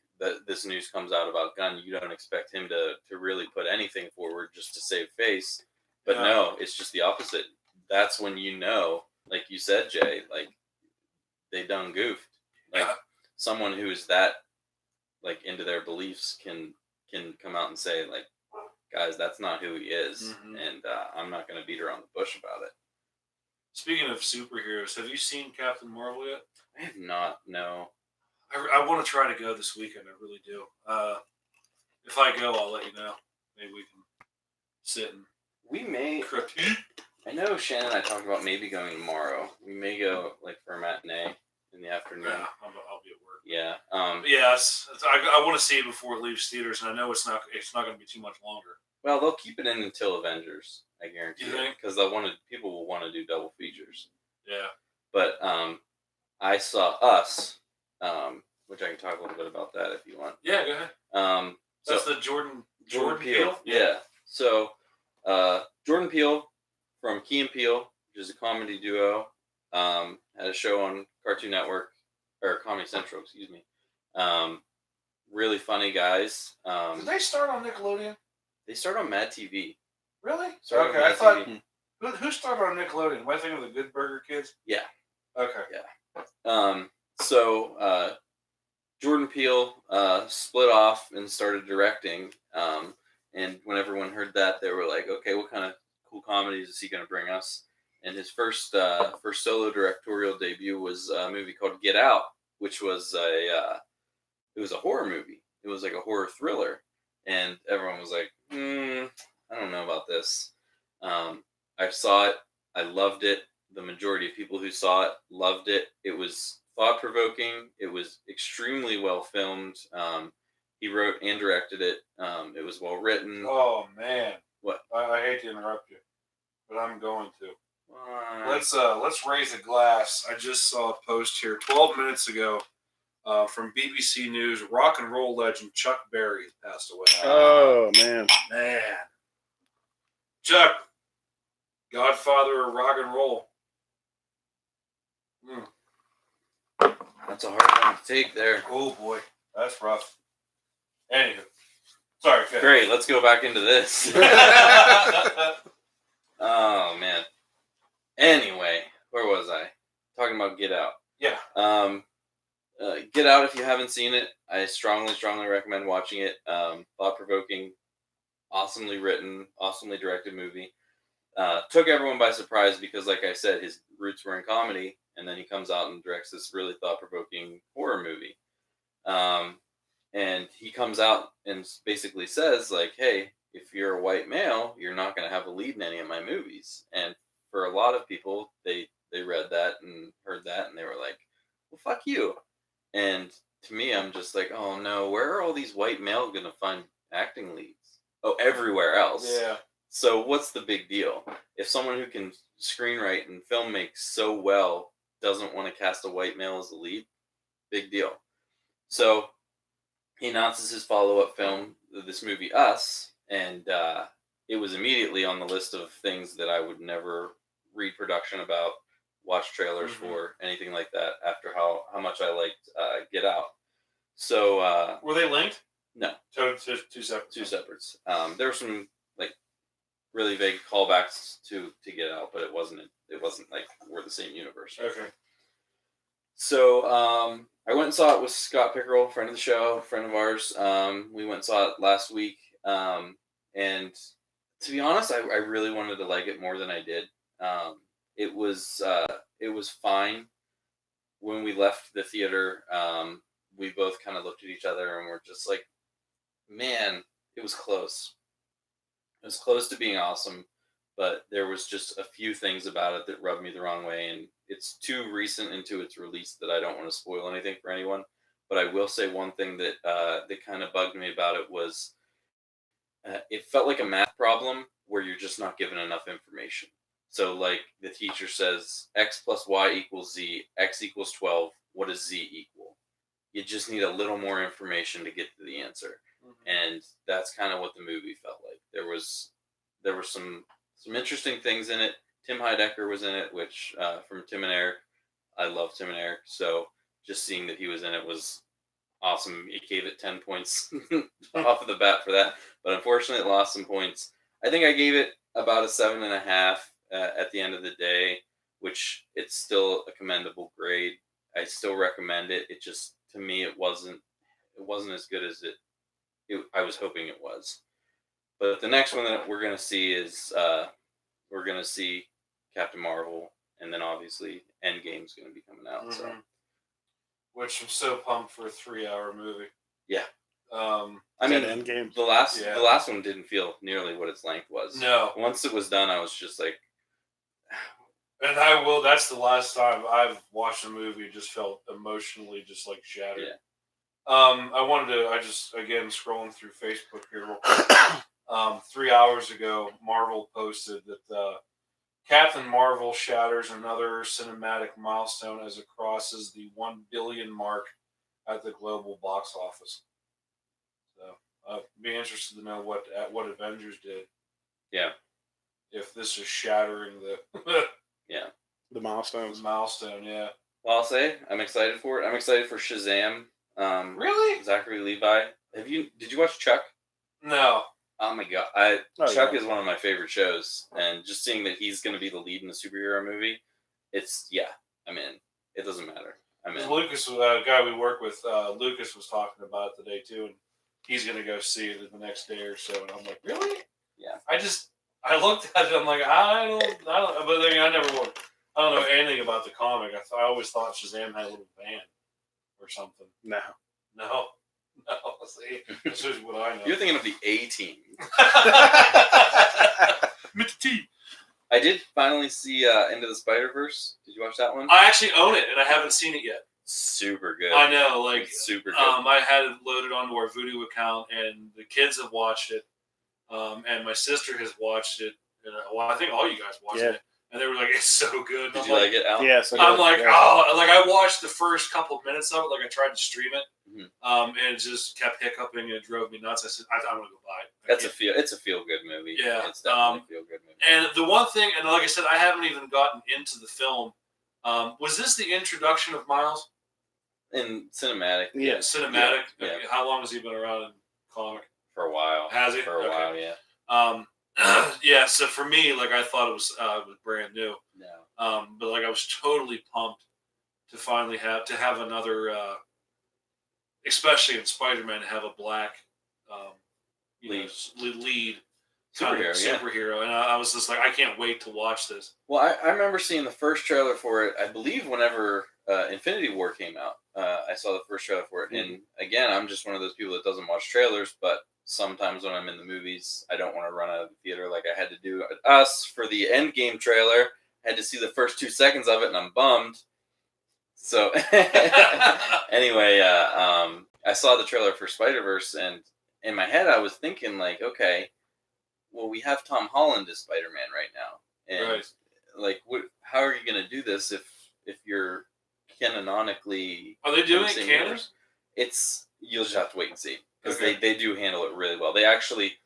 this news comes out about Gunn, you don't expect him to really put anything forward just to save face. But no, it's just the opposite. That's when like you said, Jay, like they done goofed. Like someone who is that like into their beliefs can come out and say like, guys, that's not who he is, and I'm not going to beat around the bush about it. Speaking of superheroes, have you seen Captain Marvel yet? I have not. No. I want to try to go this weekend. I really do. If I go, I'll let you know. Maybe we can sit and We may. critique. I know Shannon and I talked about maybe going tomorrow. We may go like for a matinee in the afternoon. Yeah, I'll be at work. Yeah. I want to see it before it leaves theaters, and I know it's not going to be too much longer. Well, they'll keep it in until Avengers. I guarantee You it, think? because people will want to do double features. Yeah. But I saw Us, which I can talk a little bit about that if you want. Yeah, go ahead. That's So the Jordan Peele. Yeah. So Jordan Peele from Key and Peele, which is a comedy duo, had a show on Cartoon Network or Comedy Central, excuse me. Really funny guys. Did they start on Nickelodeon? They start on Mad TV. Really? Started on Okay, Mad I thought. TV. Who started on Nickelodeon? Am I thinking of the Good Burger Kids? Yeah. Okay. So Jordan Peele split off and started directing. And when everyone heard that, they were like, okay, what kind of cool comedies is he going to bring us? And his first solo directorial debut was a movie called Get Out, which was a horror movie. It was like a horror thriller. And everyone was like, I don't know about this. I saw it. I loved it. The majority of people who saw it loved it. It was thought-provoking. It was extremely well filmed. He wrote and directed it. It was well written. Oh man. What? I hate to interrupt you, but I'm going to. Uh, Let's raise a glass. I just saw a post here 12 minutes ago from BBC News, rock and roll legend Chuck Berry has passed away. Oh man. Man. Chuck, godfather of rock and roll. That's a hard one to take there. Oh boy, that's rough. Anywho, sorry. Go ahead. Great, let's go back into this. Oh man. Anyway, where was I? Talking about Get Out. Yeah. Get Out, if you haven't seen it, I strongly recommend watching it. Thought-provoking, awesomely written, awesomely directed movie. Took everyone by surprise because, like I said, his roots were in comedy, and then he comes out and directs this really thought-provoking horror movie. And he comes out and basically says, like, hey, if you're a white male, you're not going to have a lead in any of my movies. And for a lot of people, they read that and heard that, and they were like, well, fuck you. And to me, I'm just like, oh no, where are all these white males going to find acting leads? Oh, everywhere else. Yeah. So what's the big deal? If someone who can screenwrite and film make so well doesn't want to cast a white male as the lead, big deal. So he announces his follow-up film, this movie Us, and it was immediately on the list of things that I would never read production about, watch trailers for, anything like that, after how much I liked Get Out. So were they linked? No. Two separate. Two separates. There were some like really vague callbacks to Get Out, but it wasn't like we're the same universe. Okay. So I went and saw it with Scott Pickerel, friend of the show, friend of ours. We went and saw it last week, and to be honest, I really wanted to like it more than I did. It was fine. When we left the theater, we both kind of looked at each other and were just like, man, it was close. It was close to being awesome, but there was just a few things about it that rubbed me the wrong way, and it's too recent into its release that I don't want to spoil anything for anyone. But I will say one thing that that kind of bugged me about it was it felt like a math problem where you're just not given enough information. So, like, the teacher says, X plus Y equals Z, X equals 12, what does Z equal? You just need a little more information to get to the answer. And that's kind of what the movie felt like. There were some interesting things in it. Tim Heidecker was in it, which, from Tim and Eric, I love Tim and Eric, so just seeing that he was in it was awesome. It gave it 10 points off of the bat for that, but unfortunately it lost some points. I think I gave it about a 7.5 at the end of the day, which it's still a commendable grade. I still recommend it. It just, to me, it wasn't as good as I was hoping it was. But the next one that we're going to see is we're going to see Captain Marvel, and then obviously Endgame's going to be coming out. So, which I'm so pumped for a 3-hour movie. Yeah. I mean, Endgame. The last one didn't feel nearly what its length was. No. Once it was done, I was just like, and that's the last time I've watched a movie just felt emotionally just like shattered. Yeah. I just, again, scrolling through Facebook here real quick. 3 hours ago, Marvel posted that Captain Marvel shatters another cinematic milestone as it crosses the 1 billion mark at the global box office. So I'd be interested to know what Avengers did. Yeah. If this is shattering the yeah, the milestones. Milestone, yeah. Well, I'll say I'm excited for it. I'm excited for Shazam. Really? Zachary Levi. Did you watch Chuck? No. Oh my god, Chuck is one of my favorite shows, and just seeing that he's going to be the lead in the superhero movie, I'm in. It doesn't matter. I'm in. Lucas, a guy we work with, Lucas was talking about it today too, and he's going to go see it the next day or so. And I'm like, really? Yeah. I looked at it. I'm like, I don't. But then I don't know anything about the comic. I always thought Shazam had a little band or something. No. See, this is what I know. You're thinking of the A-Team. Mr. T. I did finally see Into the Spider-Verse. Did you watch that one? I actually own it, and I haven't seen it yet. Super good. I know, like it's super good. I had it loaded onto our Vudu account, and the kids have watched it, and my sister has watched it. And, well, I think all you guys watched it. and they were like, "It's so good." And Did I'm you like it, Al? Yes. I'm like, oh, like I watched the first couple of minutes of it. Like I tried to stream it, Mhm. and it just kept hiccuping and it drove me nuts. I said, I'm gonna go buy it. It's a feel good movie. Yeah, It's definitely a feel good movie. And the one thing, and like I said, I haven't even gotten into the film. Was this the introduction of Miles? In cinematic, Yeah. Cinematic. Yeah. Okay, how long has he been around in comic? for a while. Has he? For a Okay. while, yeah. Yeah. So for me, like I thought it was brand new. No. But like I was totally pumped to finally have another, especially in Spider-Man, to have a black lead kind of superhero, and I was just like, I can't wait to watch this. Well, I remember seeing the first trailer for it. I believe whenever Infinity War came out, I saw the first trailer for it. And again, I'm just one of those people that doesn't watch trailers, but sometimes when I'm in the movies, I don't want to run out of the theater like I had to do Us for the Endgame trailer. I had to see the first 2 seconds of it, and I'm bummed. So anyway, I saw the trailer for Spider-Verse, and in my head, I was thinking like, okay, well, we have Tom Holland as Spider-Man right now, and Right. like, how are you going to do this if you're canonically? Are they doing it Same canon? universe? You'll just have to wait and see, because Okay. they do handle it really well. They actually,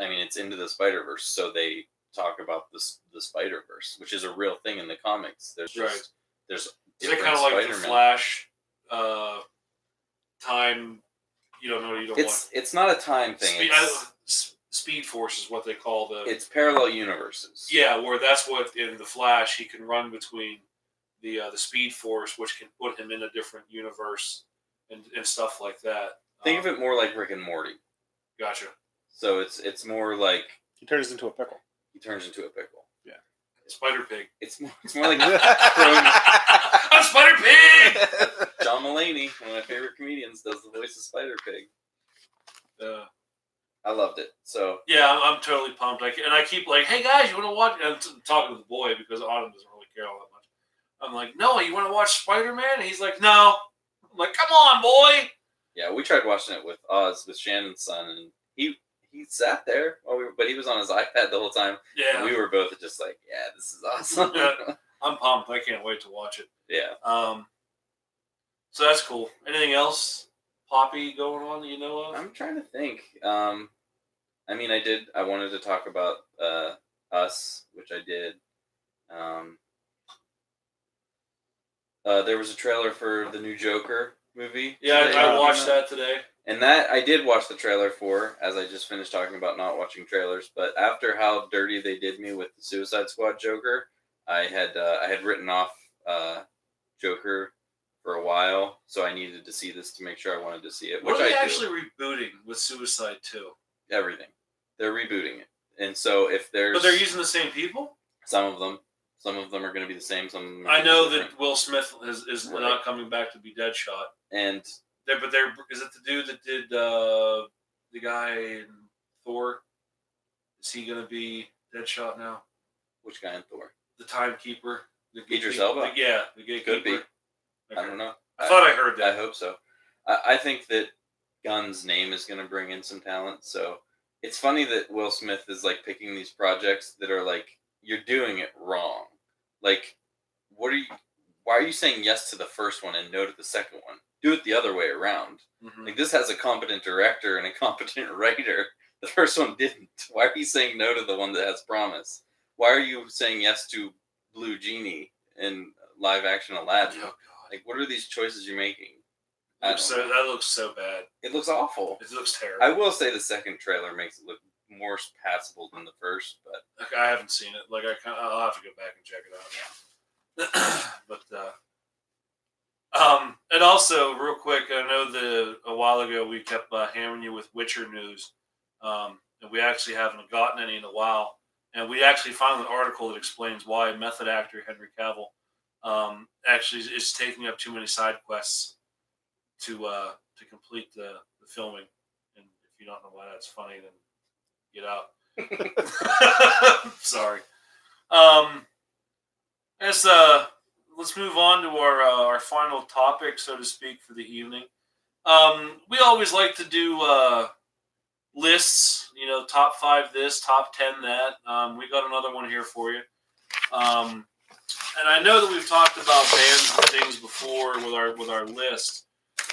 I mean, it's Into the Spider-Verse, so they talk about the Spider-Verse, which is a real thing in the comics. There's just there's Is it different kind of like the Spider-Men. Flash time? You don't know. You don't want. It's not a time thing. Speed Force is what they call the. It's parallel universes. Yeah, where that's what in the Flash he can run between the Speed Force, which can put him in a different universe and stuff like that. Think of it more like Rick and Morty. Gotcha. So it's more like He turns into a pickle. he turns into a pickle. Spider Pig. It's more like I'm Spider Pig. John Mulaney, one of my favorite comedians, does the voice of Spider Pig. I loved it. So Yeah, I'm totally pumped. I keep like, hey guys, you want to watch? And I'm talking to the boy because Autumn doesn't really care all that much. I'm like, no, you want to watch Spider-Man? And he's like, no. I'm like, come on, boy. yeah, we tried watching it with Oz, with Shannon's son, and he sat there but he was on his iPad the whole time. Yeah, And we were both just like, yeah, this is awesome. Yeah. I'm pumped. I can't wait to watch it. Yeah. So that's cool. Anything else poppy going on that you know of? I'm trying to think. I mean, I wanted to talk about Us, which I did. There was a trailer for the new Joker movie. Yeah, today. I watched that today. And that I did watch the trailer for, as I just finished talking about not watching trailers. But after how dirty they did me with the Suicide Squad Joker, I had written off Joker for a while, so I needed to see this to make sure I wanted to see it. What Which are they I actually rebooting with Suicide 2? everything. They're rebooting it, and so if there's But they're using the same people? some of them are going to be the same. Some of them are I gonna be know different. that Will Smith is Right. not coming back to be Deadshot. And But is it the dude that did the guy in Thor? Is he going to be Deadshot now? which guy in Thor? The Timekeeper? The Idris gatekeeper? Elba? Yeah, the gatekeeper. Could be. Okay. I don't know. I thought I heard I that. hope so. I think that Gunn's name is going to bring in some talent. So it's funny that Will Smith is like picking these projects that are like, you're doing it wrong. Like, why are you saying yes to the first one and no to the second one? Do it the other way around. Mhm. Like, this has a competent director and a competent writer. The first one didn't. Why are you saying no to the one that has promise? Why are you saying yes to Blue Genie in live action Aladdin? Oh, God. Like, what are these choices you're making? That looks so bad. It looks awful. It looks terrible. I will say the second trailer makes it look more passable than the first, but Like, I haven't seen it. Like I'll have to go back and check it out. But and also real quick, I know a while ago we kept hammering you with Witcher news, and we actually haven't gotten any in a while. And we actually found an article that explains why method actor Henry Cavill actually is taking up too many side quests to complete the filming. And if you don't know why that's funny, then get out. Sorry. Let's move on to our final topic, so to speak, for the evening. We always like to do lists, top 5 this, top 10 that. We got another one here for you. And I know that we've talked about bands and things before with our list,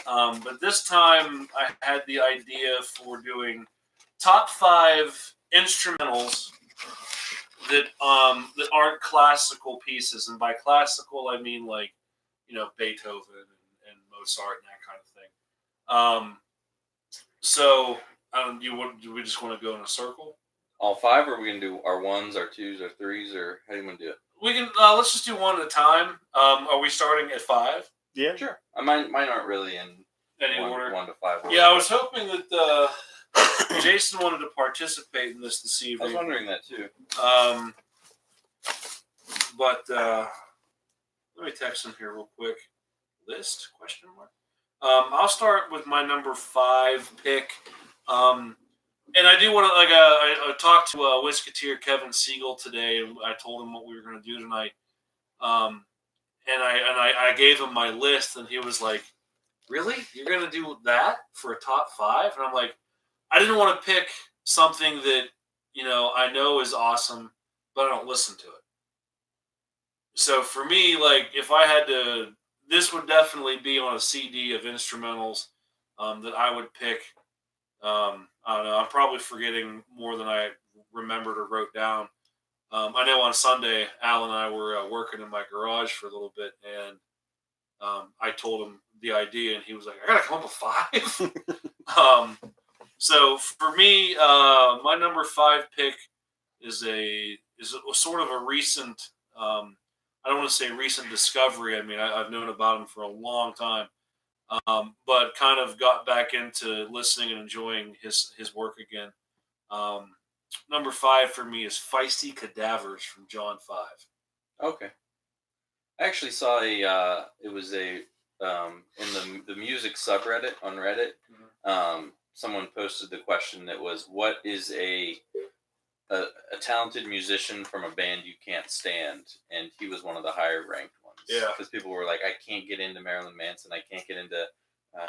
but this time I had the idea for doing top 5 instrumentals that aren't classical pieces, and by classical I mean like Beethoven and Mozart and that kind of thing. So do we just want to go in a circle? All 5, or are we gonna do our 1s, our 2s, our 3s, or how do you want to do it? We can let's just do one at a time. Are we starting at 5? Yeah. Sure. Mine aren't really in Any order? 1 to 5. Order. Yeah, I was hoping that Jason wanted to participate in this I evening. was wondering that too. But let me text him here real quick. List? Question mark. I'll start with my number 5 pick. And I do want to I talked to Whisketeer Kevin Siegel today, and I told him what we were going to do tonight. And I gave him my list, and he was like, "Really? You're going to do that for a top 5?" And I'm like, I didn't want to pick something that I know is awesome, but I don't listen to it. So for me, like if I had to, this would definitely be on a CD of instrumentals that I would pick. I don't know. I'm probably forgetting more than I remembered or wrote down. I know on Sunday, Alan and I were working in my garage for a little bit, and I told him the idea, and he was like, "I gotta come up with 5." So for me, my number 5 pick is a sort of a recent. I don't want to say recent discovery. I mean, I've known about him for a long time. But kind of got back into listening and enjoying his work again. Number 5 for me is Feisty Cadavers from John 5. Okay. I actually saw it was in the music subreddit on Reddit. Someone posted the question that was, what is a talented musician from a band you can't stand? And he was one of the higher ranked ones. Yeah. Because people were like, I can't get into Marilyn Manson. I can't get into,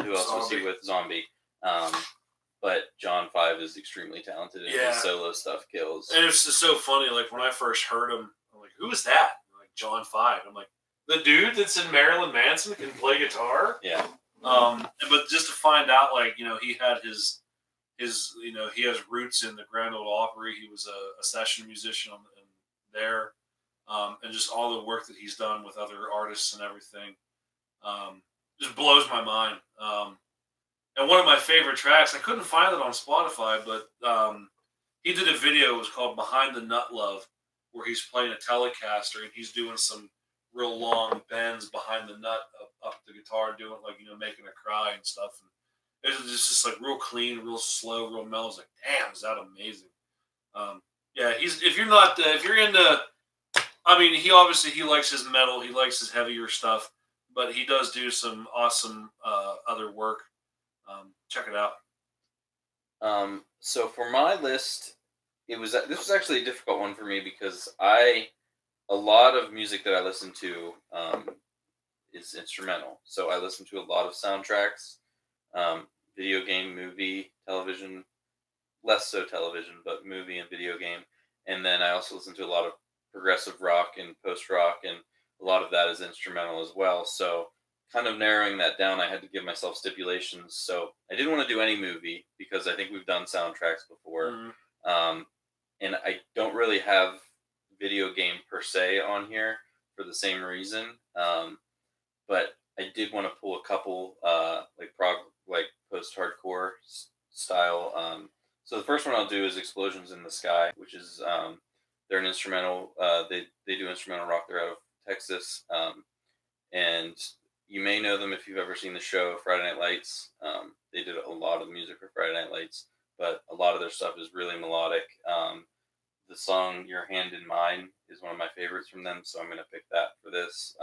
who else was he Zombie. with? Zombie. But John 5 is extremely talented, and his solo stuff kills. And it's just so funny. Like when I first heard him, I'm like, who is that? I'm like, John 5. I'm like, the dude that's in Marilyn Manson can play guitar? Yeah. But just to find out, like, he had his he has roots in the Grand Ole Opry. He was a session musician there. And just all the work that he's done with other artists and everything just blows my mind. And one of my favorite tracks, I couldn't find it on Spotify, but he did a video. It was called Behind the Nut Love, where he's playing a Telecaster and he's doing some real long bends behind the nut up the guitar, doing making it cry and stuff. And it was just like real clean, real slow, real mellow. I was like, damn, is that amazing? Yeah, if you're into, I mean, he likes his metal, he likes his heavier stuff, but he does do some awesome other work. Check it out. So for my list, this was actually a difficult one for me because a lot of music that I listen to is instrumental. So I listen to a lot of soundtracks, video game, movie, television, less so television, but movie and video game. And then I also listen to a lot of progressive rock and post-rock, and a lot of that is instrumental as well. So kind of narrowing that down, I had to give myself stipulations. So I didn't want to do any movie because I think we've done soundtracks before. Mm-hmm. And I don't really have video game per se on here for the same reason. But I did want to pull a couple like post-hardcore style. So the first one I'll do is Explosions in the Sky, which is they're an instrumental. They do instrumental rock. They're out of Texas, and you may know them if you've ever seen the show Friday Night Lights. They did a lot of music for Friday Night Lights, but a lot of their stuff is really melodic. The song Your Hand in Mine is one of my favorites from them, so I'm going to pick that for this.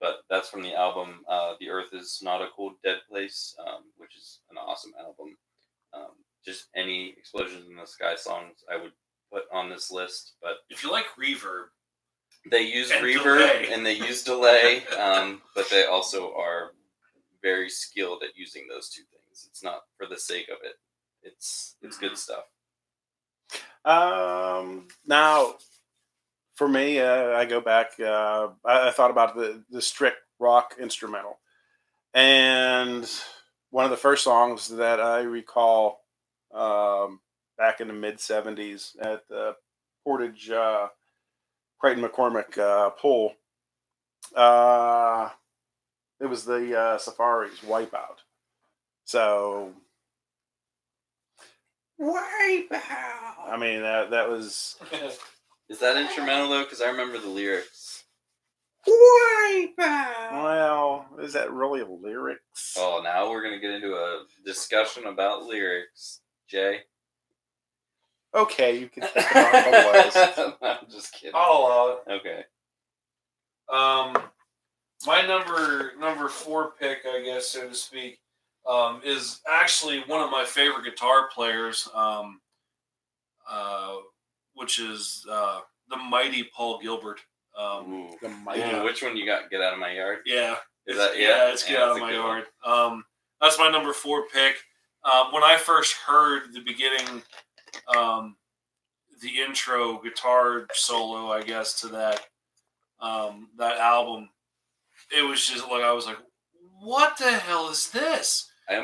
But that's from the album The Earth is Not a Cold Dead Place, which is an awesome album. Just any Explosions in the Sky songs I would put on this list. But if you like reverb, they use and reverb delay. and they use delay, but they also are very skilled at using those two things. It's not for the sake of it. It's good stuff. Now, for me, I go back. I thought about the strict rock instrumental, and one of the first songs that I recall back in the mid '70s at the Portage Crichton McCormick pool. It was the Safaris Wipeout. So Wipeout. I mean that was Is that instrumental though? Because I remember the lyrics. Wipeout. Well, is that really lyrics? Oh, now we're gonna get into a discussion about lyrics, Jay. Okay, you can take it off. I'm just kidding. I'll allow it. Okay. My number 4 pick, I guess, so to speak, is actually one of my favorite guitar players, which is the mighty Paul Gilbert. Ooh. The Ooh, mic. which one you got? Get Out of My Yard? Yeah. Is that It's Get Out that's of a My good Yard. one. That's my number 4 pick. When I first heard the beginning, the intro guitar solo, I guess, to that album, it was just like, I was like, what the hell is this? I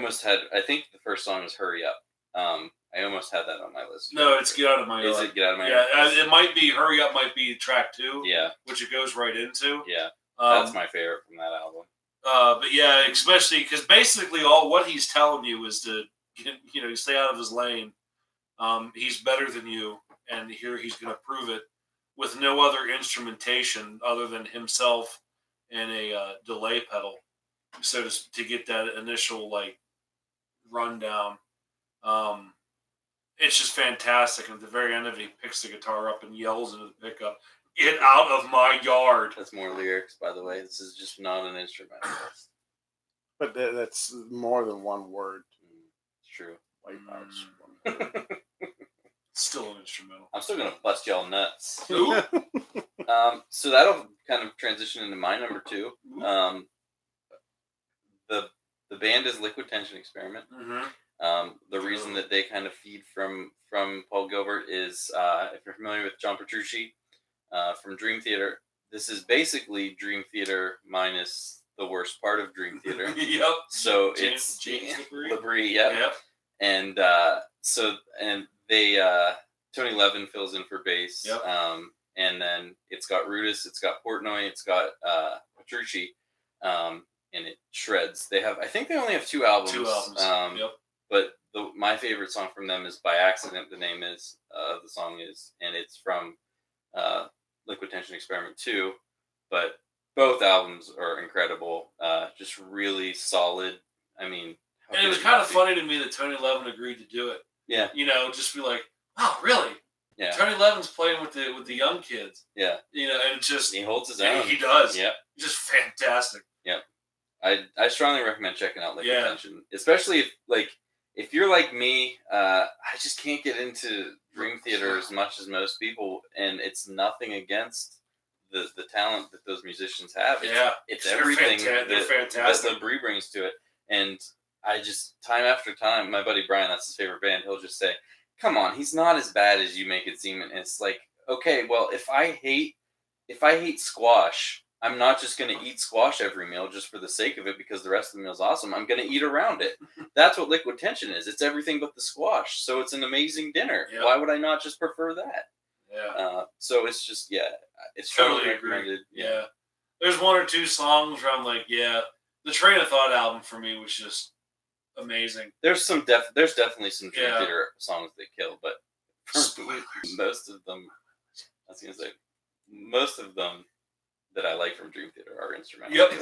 think the first song was Hurry Up. I almost had that on my list. No, it's Get Out of My Yard. Is it Get Out of My Yeah, Yard? it might be Hurry Up, might be track 2, Yeah, which it goes right into. yeah. That's Um, my favorite from that album. but yeah, especially because basically all what he's telling you is to stay out of his lane. He's better than you, and here he's going to prove it with no other instrumentation other than himself and a delay pedal, so to get that initial like rundown. It's just fantastic. And at the very end of it, he picks the guitar up and yells into the pickup, "Get out of my yard!" That's more lyrics, by the way. This is just not an instrumentalist. But that's more than one word. It's true. Wipeouts. Still an instrumental. I'm still gonna bust y'all nuts. Ooh. So that'll kind of transition into my number 2. The band is Liquid Tension Experiment. Mm-hmm. The reason that they kind of feed from Paul Gilbert is, if you're familiar with John Petrucci from Dream Theater, this is basically Dream Theater minus the worst part of Dream Theater. Yep. So James it's Labrie. yep. Yep. And they Tony Levin fills in for bass. Yep. And then it's got Rudess, it's got Portnoy, it's got Petrucci, and it shreds. I think they only have 2 albums. 2 albums. Yep. But my favorite song from them is By Accident. The name is the song is, and it's from Liquid Tension Experiment 2. But both albums are incredible. Just really solid. I mean, And it was kind of funny to me that Tony Levin agreed to do it. Yeah. Just be like, "Oh, really?" Yeah. Tony Levin's playing with the young kids. Yeah. And it's just He holds his own. He does. Yeah. Just fantastic. Yeah. I strongly recommend checking out Liquid Yeah. Tension, especially if you're like me. I just can't get into Dream Theater as much as most people, and it's nothing against the talent that those musicians have. It's They're everything they're fantastic. that Labrie brings to it, and I just time after time, my buddy Brian, that's his favorite band, he'll just say, "Come on, he's not as bad as you make it seem." And it's like, okay, well, if I hate squash, I'm not just going to eat squash every meal just for the sake of it because the rest of the meal's awesome. I'm going to eat around it. That's what Liquid Tension is. It's everything but the squash. So it's an amazing dinner. Yep. Why would I not just prefer that? Yeah. So it's just, it's Totally recommended. Yeah. There's 1 or 2 songs where I'm like, yeah. The Train of Thought album for me was just amazing. There's definitely some Dream Yeah. Theater songs that kill, but Spoilers. most of them, I was going to say, most of them that I like from Dream Theater are instrumental. Yep.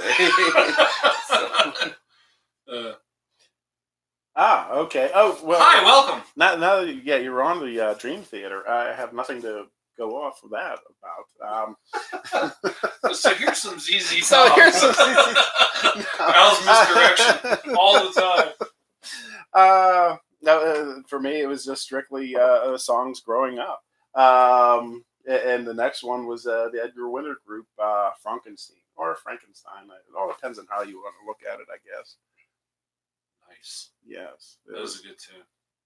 Okay. Oh, well. Hi, welcome. Now that you're on the Dream Theater, I have nothing to go off of that about. So here's some ZZ So Top. here's some Al's misdirection all the time. No, for me, it was just strictly songs growing up. And the next one was the Edgar Winter group, Frankenstein or Frankenstein. It all depends on how you want to look at it, I guess. Nice. Yes, That was a good tune.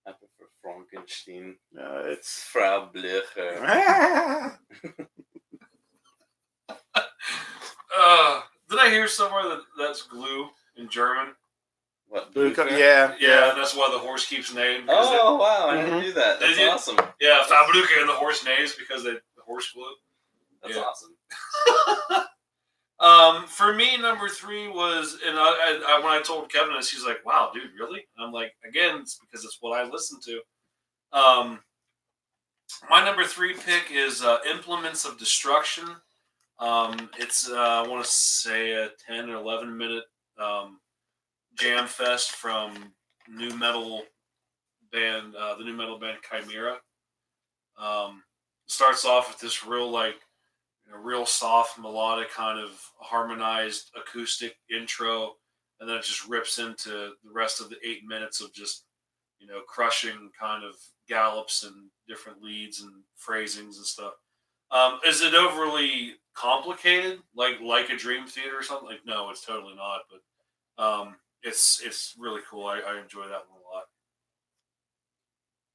I prefer Frankenstein. it's Frau Blöcher. Did I hear somewhere that that's glue in German? What? Blue Blue Fair? yeah, Yeah, that's why the horse keeps neighing. Oh wow! I Mhm. didn't do that. That's Did you? awesome. Yeah, Fabrücker and the horse neighs because the horse glue. That's Yeah. awesome. For me, number 3 was, and when I told Kevin this, he's like, "Wow, dude, really?" And I'm like, "Again, it's because it's what I listen to." My number 3 pick is "Implements of Destruction." It's I want to say a 10 or 11 minute jam fest from new metal band, the new metal band Chimera. Starts off with this real soft melodic kind of harmonized acoustic intro, and then it just rips into the rest of the 8 minutes of just crushing kind of gallops and different leads and phrasings and stuff. Is it overly complicated, like a Dream Theater or something? Like, no, it's totally not. But it's really cool. I enjoy that one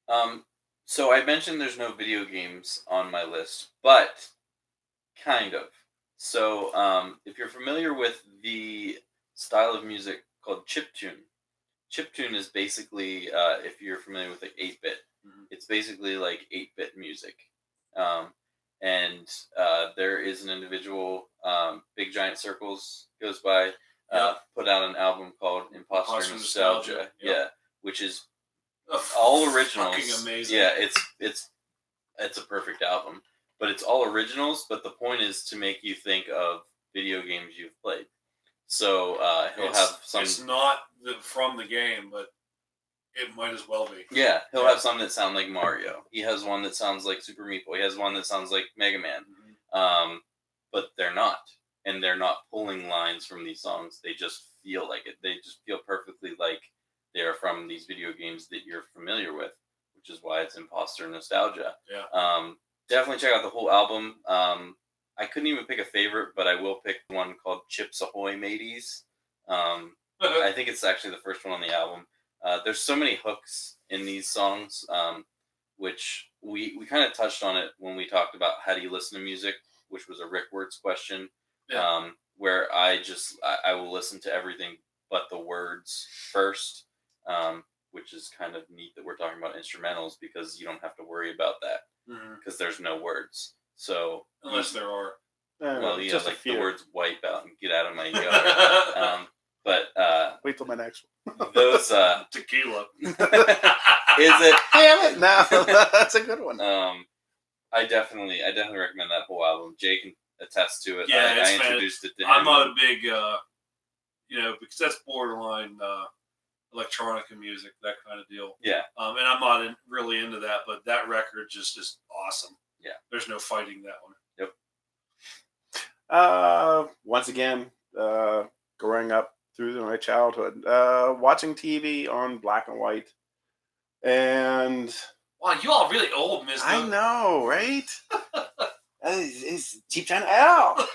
a lot. So I mentioned there's no video games on my list, but kind of. So if you're familiar with the style of music called chiptune is basically, if you're familiar with like 8-bit, it's basically like 8-bit music. And there is an individual, Big Giant Circles goes by, put out an album called Imposter Nostalgia. Yep. Yeah, which is all originals. Fucking amazing. Yeah, it's a perfect album, but it's all originals. But the point is to make you think of video games you've played. So he'll have some. It's not from the game, but it might as well be. Yeah, he'll have some that sound like Mario. He has one that sounds like Super Meat Boy. He has one that sounds like Mega Man. But they're not, and they're not pulling lines from these songs. They just feel like it. They just feel perfectly like they are from these video games that you're familiar with, which is why it's Imposter Nostalgia. Yeah. Definitely check out the whole album. I couldn't even pick a favorite, but I will pick one called Chips Ahoy Mateys. I think it's actually the first one on the album. There's so many hooks in these songs, which we kind of touched on it when we talked about how do you listen to music, which was a Rick Wertz question, where I will listen to everything but the words first, which is kind of neat that we're talking about instrumentals because you don't have to worry about that because there's no words. So unless there are. Well, yeah, just like a few. the words "wipe out" and "get out of my yard." But Wait till my next one. those Tequila. is it? Damn it! No, that's a good one. I definitely recommend that whole album. Jay can attest to it. Yeah, I introduced it to him. I'm not a big, because that's borderline electronica music, that kind of deal. Yeah. And I'm not really into that, but that record just is awesome. Yeah. There's no fighting that one. Yep. Once again, growing up through my childhood, watching TV on black and white, and Wow, you all really old, Mister. I know, right? It's Cheap China Al.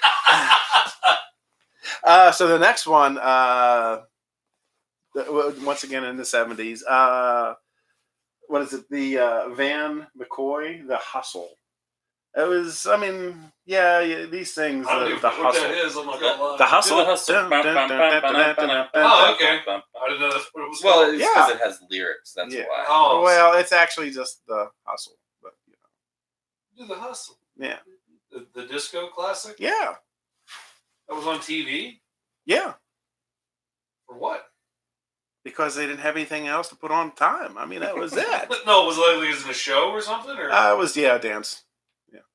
So the next one, once again in the 70s, what is it? The Van McCoy, The Hustle. It was, these things, I don't even the know what hustle. that is. I'm not gonna lie. The Hustle? The Hustle. Dun, dun, dun, dun, dun, dun, dun, dun. Oh, okay. I didn't know that's what it was. Well, called. it's because it has lyrics. That's Yeah. why. Oh, Well, it's actually just The Hustle. But, do the hustle. yeah. The disco classic. Yeah. That was on TV. Yeah. For what? Because they didn't have anything else to put on time. I mean, that was it. No, it was like it was in a show or something, or It was, dance.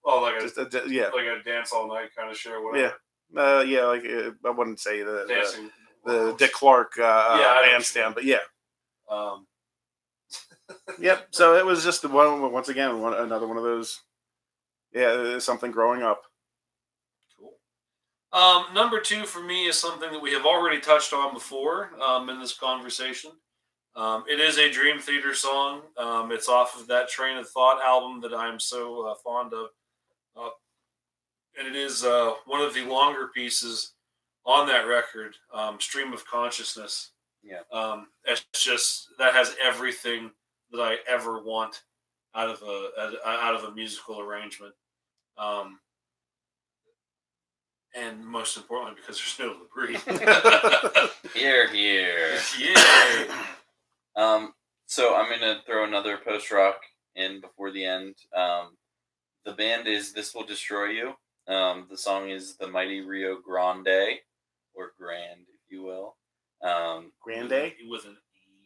like a Just yeah. like a dance all night kind of show. Whatever. Yeah. I wouldn't say the Dancing. Dick Clark I know what you bandstand, but yeah. Um, Yep. So it was just the one. Once again, another one of those. Yeah, something growing up. cool. Number 2 for me is something that we have already touched on before in this conversation. It is a Dream Theater song. It's off of that Train of Thought album that I'm so fond of. And it is one of the longer pieces on that record, Stream of Consciousness. Yeah. It's just, that has everything that I ever want out of a musical arrangement. And most importantly, because there's no Labrie. Here, here. Yeah. So I'm gonna throw another post rock in before the end. The band is This Will Destroy You. The song is The Mighty Rio Grande, or Grand, if you will. Grande? With an E.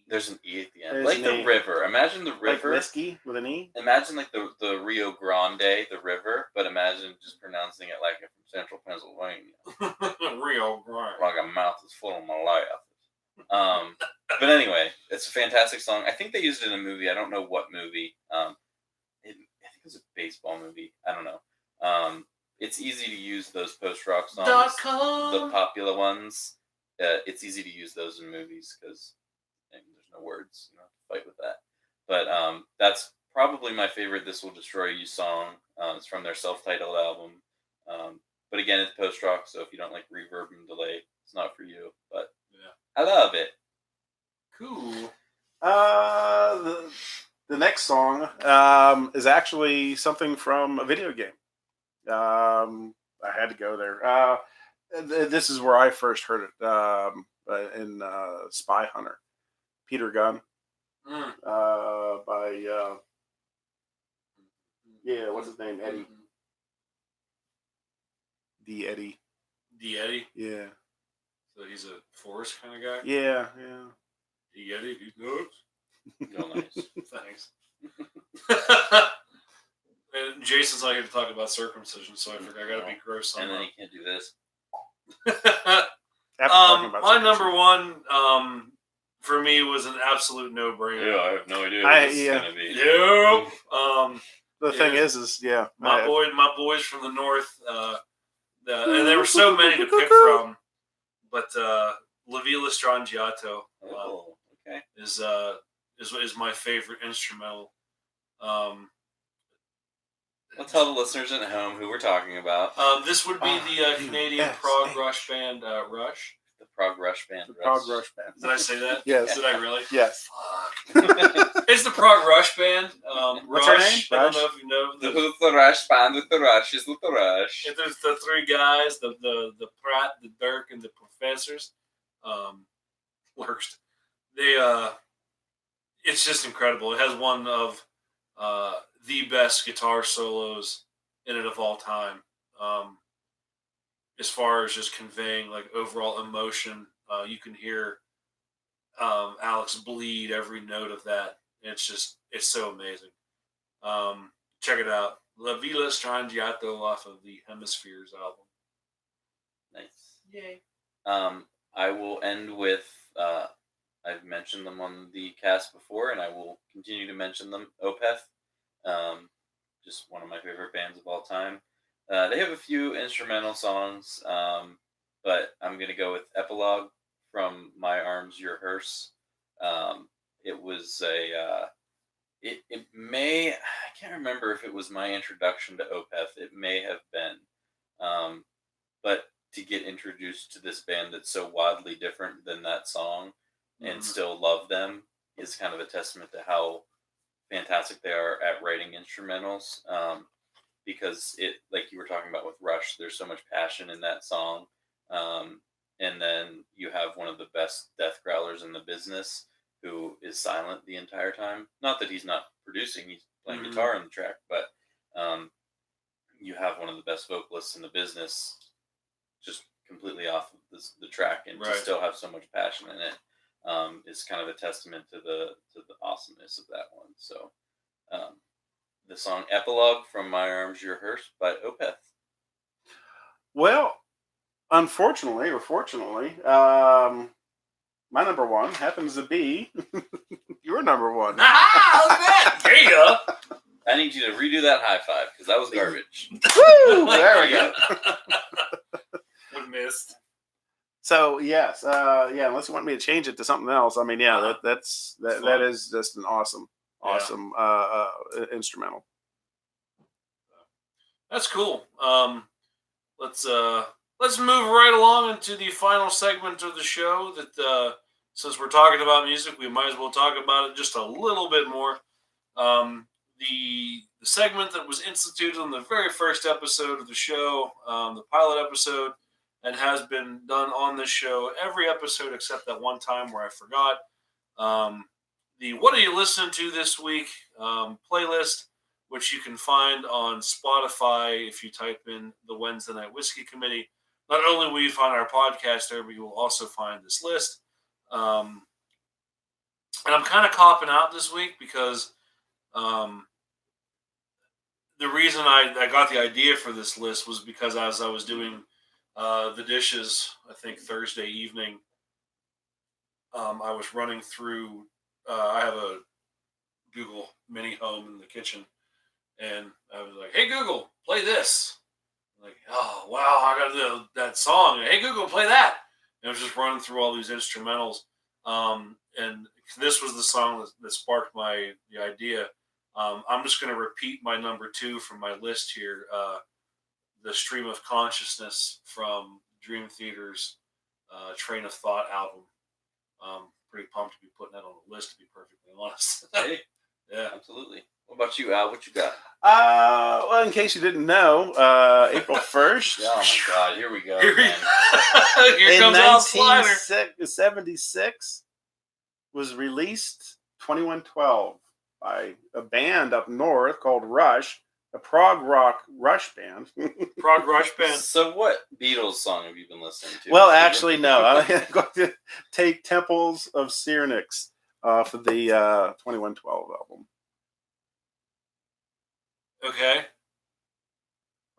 There's an E at the end. There's Like an the E. river. Imagine the Like river. whiskey with an E? Imagine like the Rio Grande, the river, but imagine just pronouncing it like you're from Central Pennsylvania. Rio Grande. Like a mouth is full of molasses. But anyway, it's a fantastic song. I think they used it in a movie. I don't know what movie. I think it was a baseball movie. I don't know. It's easy to use those post-rock songs, the popular ones. It's easy to use those in movies because there's no words. You don't have to fight with that. But that's probably my favorite This Will Destroy You song. It's from their self-titled album. But again, it's post-rock, so if you don't like reverb and delay, it's not for you. But Yeah. I love it. Cool. The next song is actually something from a video game. I had to go there. This is where I first heard it in Spy Hunter. Peter Gunn. By what's his name? Eddie. The Eddie. The Eddie. Yeah. So he's a forest kind of guy. Yeah. The Eddie. He's nuts. Real nice. Thanks. And Jason's not here to talk about circumcision, so I forgot I gotta be gross on And then that. you can't do this. After talking about My circumcision. number one, for me, was an absolute no-brainer. Yeah, I have no idea what this is yeah. gonna be. Yep. The thing is My boys from the north, and there were so many to pick from, but La Villa Strangiato Oh, okay. is my favorite instrumental. Let's tell the listeners at home who we're talking about. This would be the Canadian prog rush band Rush. The Prog Rush Band. The Prog Rush Band. Did I say that? Yes. Did I really? Yes. Fuck. It's the Prog Rush Band. What's her Rush. name? I don't Rush? know if you know. The Who's the Rush Band with the Rush is with the Rush. There's the three guys, the Pratt, the Dirk, and the Professors. Worst. It's just incredible. It has one of the best guitar solos in it of all time. As far as just conveying like overall emotion, you can hear Alex bleed every note of that. It's so amazing. Check it out. La Villa Strangiato off of the Hemispheres album. Nice. Yay. I will end with, I've mentioned them on the cast before, and I will continue to mention them. Opeth. Just one of my favorite bands of all time. They have a few instrumental songs, but I'm going to go with Epilogue from My Arms, Your Hearse. It was it may, I can't remember if it was my introduction to Opeth. It may have been. But to get introduced to this band that's so wildly different than that song and still love them is kind of a testament to how fantastic they are at writing instrumentals. Because it, like you were talking about with Rush, there's so much passion in that song. And then you have one of the best death growlers in the business who is silent the entire time. Not that he's not producing, he's playing guitar on the track, but you have one of the best vocalists in the business just completely off of the track, and to still have so much passion in it is kind of a testament to the awesomeness of that one. So the song Epilogue from My Arms, Your Hearse by Opeth. Well, unfortunately or fortunately, my number one happens to be your number one. Ah, look at that! Yeah! I need you to redo that high five because that was garbage. Woo! There we go. We missed. So yes, unless you want me to change it to something else, I mean, yeah, that is just an awesome instrumental. That's cool. Let's move right along into the final segment of the show. That since we're talking about music, we might as well talk about it just a little bit more. the segment that was instituted on the very first episode of the show, the pilot episode, and has been done on this show every episode except that one time where I forgot. The What Are You Listening To This Week playlist, which you can find on Spotify if you type in the Wednesday Night Whiskey Committee. Not only will you find our podcast there, but you will also find this list. And I'm kind of copping out this week because the reason I got the idea for this list was because as I was doing the dishes, I think Thursday evening, I was running through. I have a Google Mini Home in the kitchen, and I was like, "Hey Google, play this." I'm like, oh wow, I got that song. Hey Google, play that. And I was just running through all these instrumentals, and this was the song that sparked the idea. I'm just going to repeat my number 2 from my list here. The Stream of Consciousness from Dream Theater's Train of Thought album. Pretty pumped to be putting that on the list, to be perfectly honest. Hey, Yeah. absolutely. What about you, Al? What you got? Well, in case you didn't know, April 1st. Oh my God, here we go. Here man. comes Al Slider. 1976 was released 2112 by a band up north called Rush, a prog rock Rush band. Prog Rush Band. So, what Beatles song have you been listening to? Well, actually, no. I'm going to take Temples of Syrinx for the 2112 album. Okay.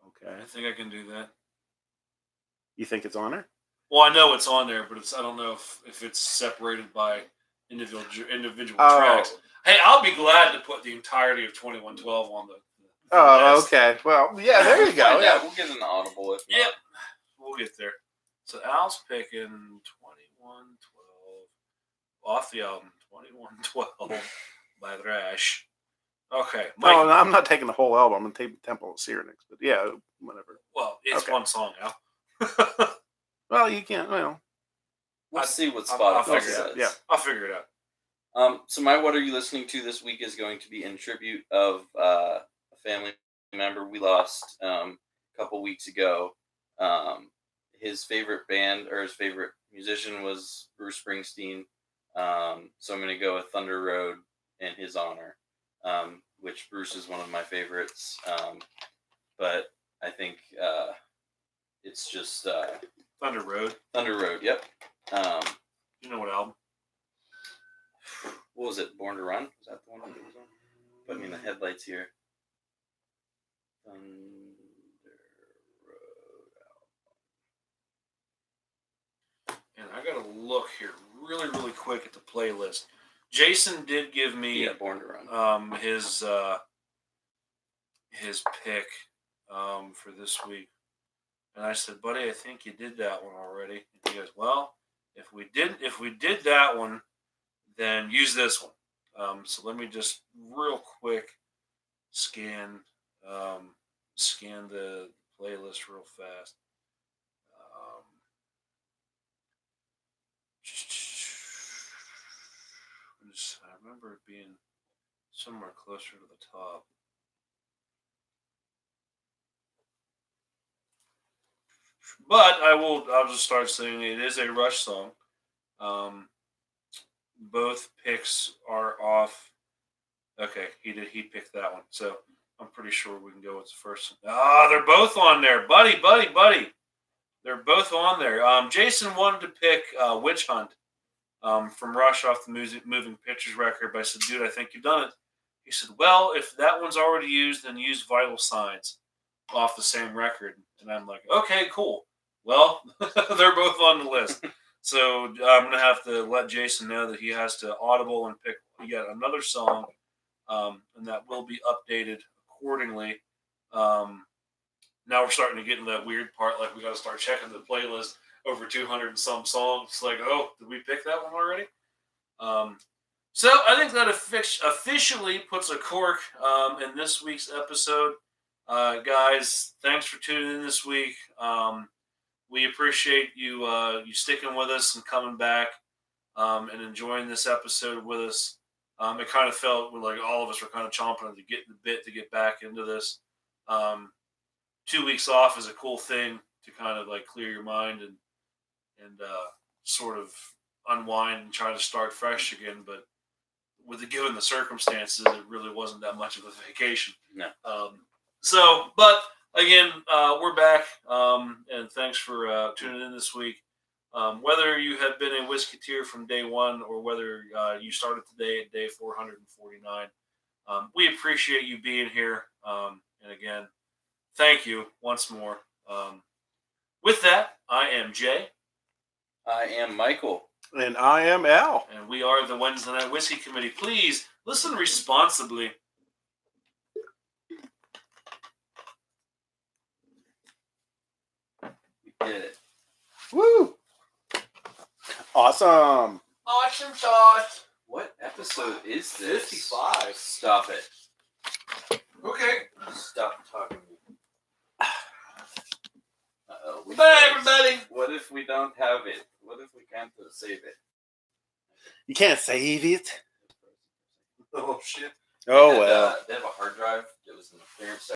Okay. I think I can do that. You think it's on there? Well, I know it's on there, but I don't know if it's separated by individual Oh. tracks. Hey, I'll be glad to put the entirety of 2112 on the Oh, list. okay. Well, yeah, there you go. Find Yeah. out. We'll get an audible if not. Yep. We'll get there. So Al's picking 2112 off the album 2112 by Thrash. Okay. Mike, No, I'm not taking the whole album. I'm going to take Temple of Syrinx, but yeah, whatever. well, it's Okay. one song, Al. Well, you can't. Well, We'll see what I'll Spotify figure it out, says. yeah. I'll figure it out. So my What Are You Listening To this week is going to be in tribute of a family member we lost a couple weeks ago. His favorite band or his favorite musician was Bruce Springsteen. So I'm going to go with Thunder Road in his honor, which Bruce is one of my favorites. But I think it's just Thunder Road. Thunder Road. Yep. You know what album? What was it? Born to Run? Was that the one that was on? Put me in the headlights here. Thunder Road. And I gotta look here really, really quick at the playlist. Jason did give me Yeah, Born to Run. his pick for this week, and I said, "Buddy, I think you did that one already." And he goes, "Well, if we did that one, then use this one." So let me just real quick scan the playlist real fast. I remember it being somewhere closer to the top. But I'll just start saying it is a Rush song. Both picks are off. Okay, he picked that one. So I'm pretty sure we can go with the first one. They're both on there. Buddy. They're both on there. Jason wanted to pick Witch Hunt from Rush off the Moving Pictures record, but I said, dude, I think you've done it. He said, well, if that one's already used, then use Vital Signs off the same record. And I'm like, okay, cool. Well, they're both on the list. So I'm going to have to let Jason know that he has to audible and pick yet another song, and that will be updated accordingly. Now we're starting to get into that weird part, like we got to start checking the playlist. Over 200 and some songs. It's like, oh, did we pick that one already? So I think that officially puts a cork in this week's episode. Guys, thanks for tuning in this week. We appreciate you sticking with us and coming back and enjoying this episode with us. It kind of felt like all of us were kind of chomping at the bit to get back into this. 2 weeks off is a cool thing to kind of like clear your mind and sort of unwind and try to start fresh again. But given the circumstances, it really wasn't that much of a vacation. No. But again, we're back, and thanks for tuning in this week. Whether you have been a Whisketeer from day one or whether you started today at day 449, we appreciate you being here. And again, thank you once more. With that, I am Jay. I am Michael. And I am Al. And we are the Wednesday Night Whiskey Committee. Please listen responsibly. We did it. Woo! Awesome. Awesome sauce. What episode is this? 55. Stop it. Okay. Stop talking. Uh-oh. Bye, everybody. What if we don't have it? What if we can't save it? You can't save it. Oh, shit. Oh, And, well. they have a hard drive that was in the clearance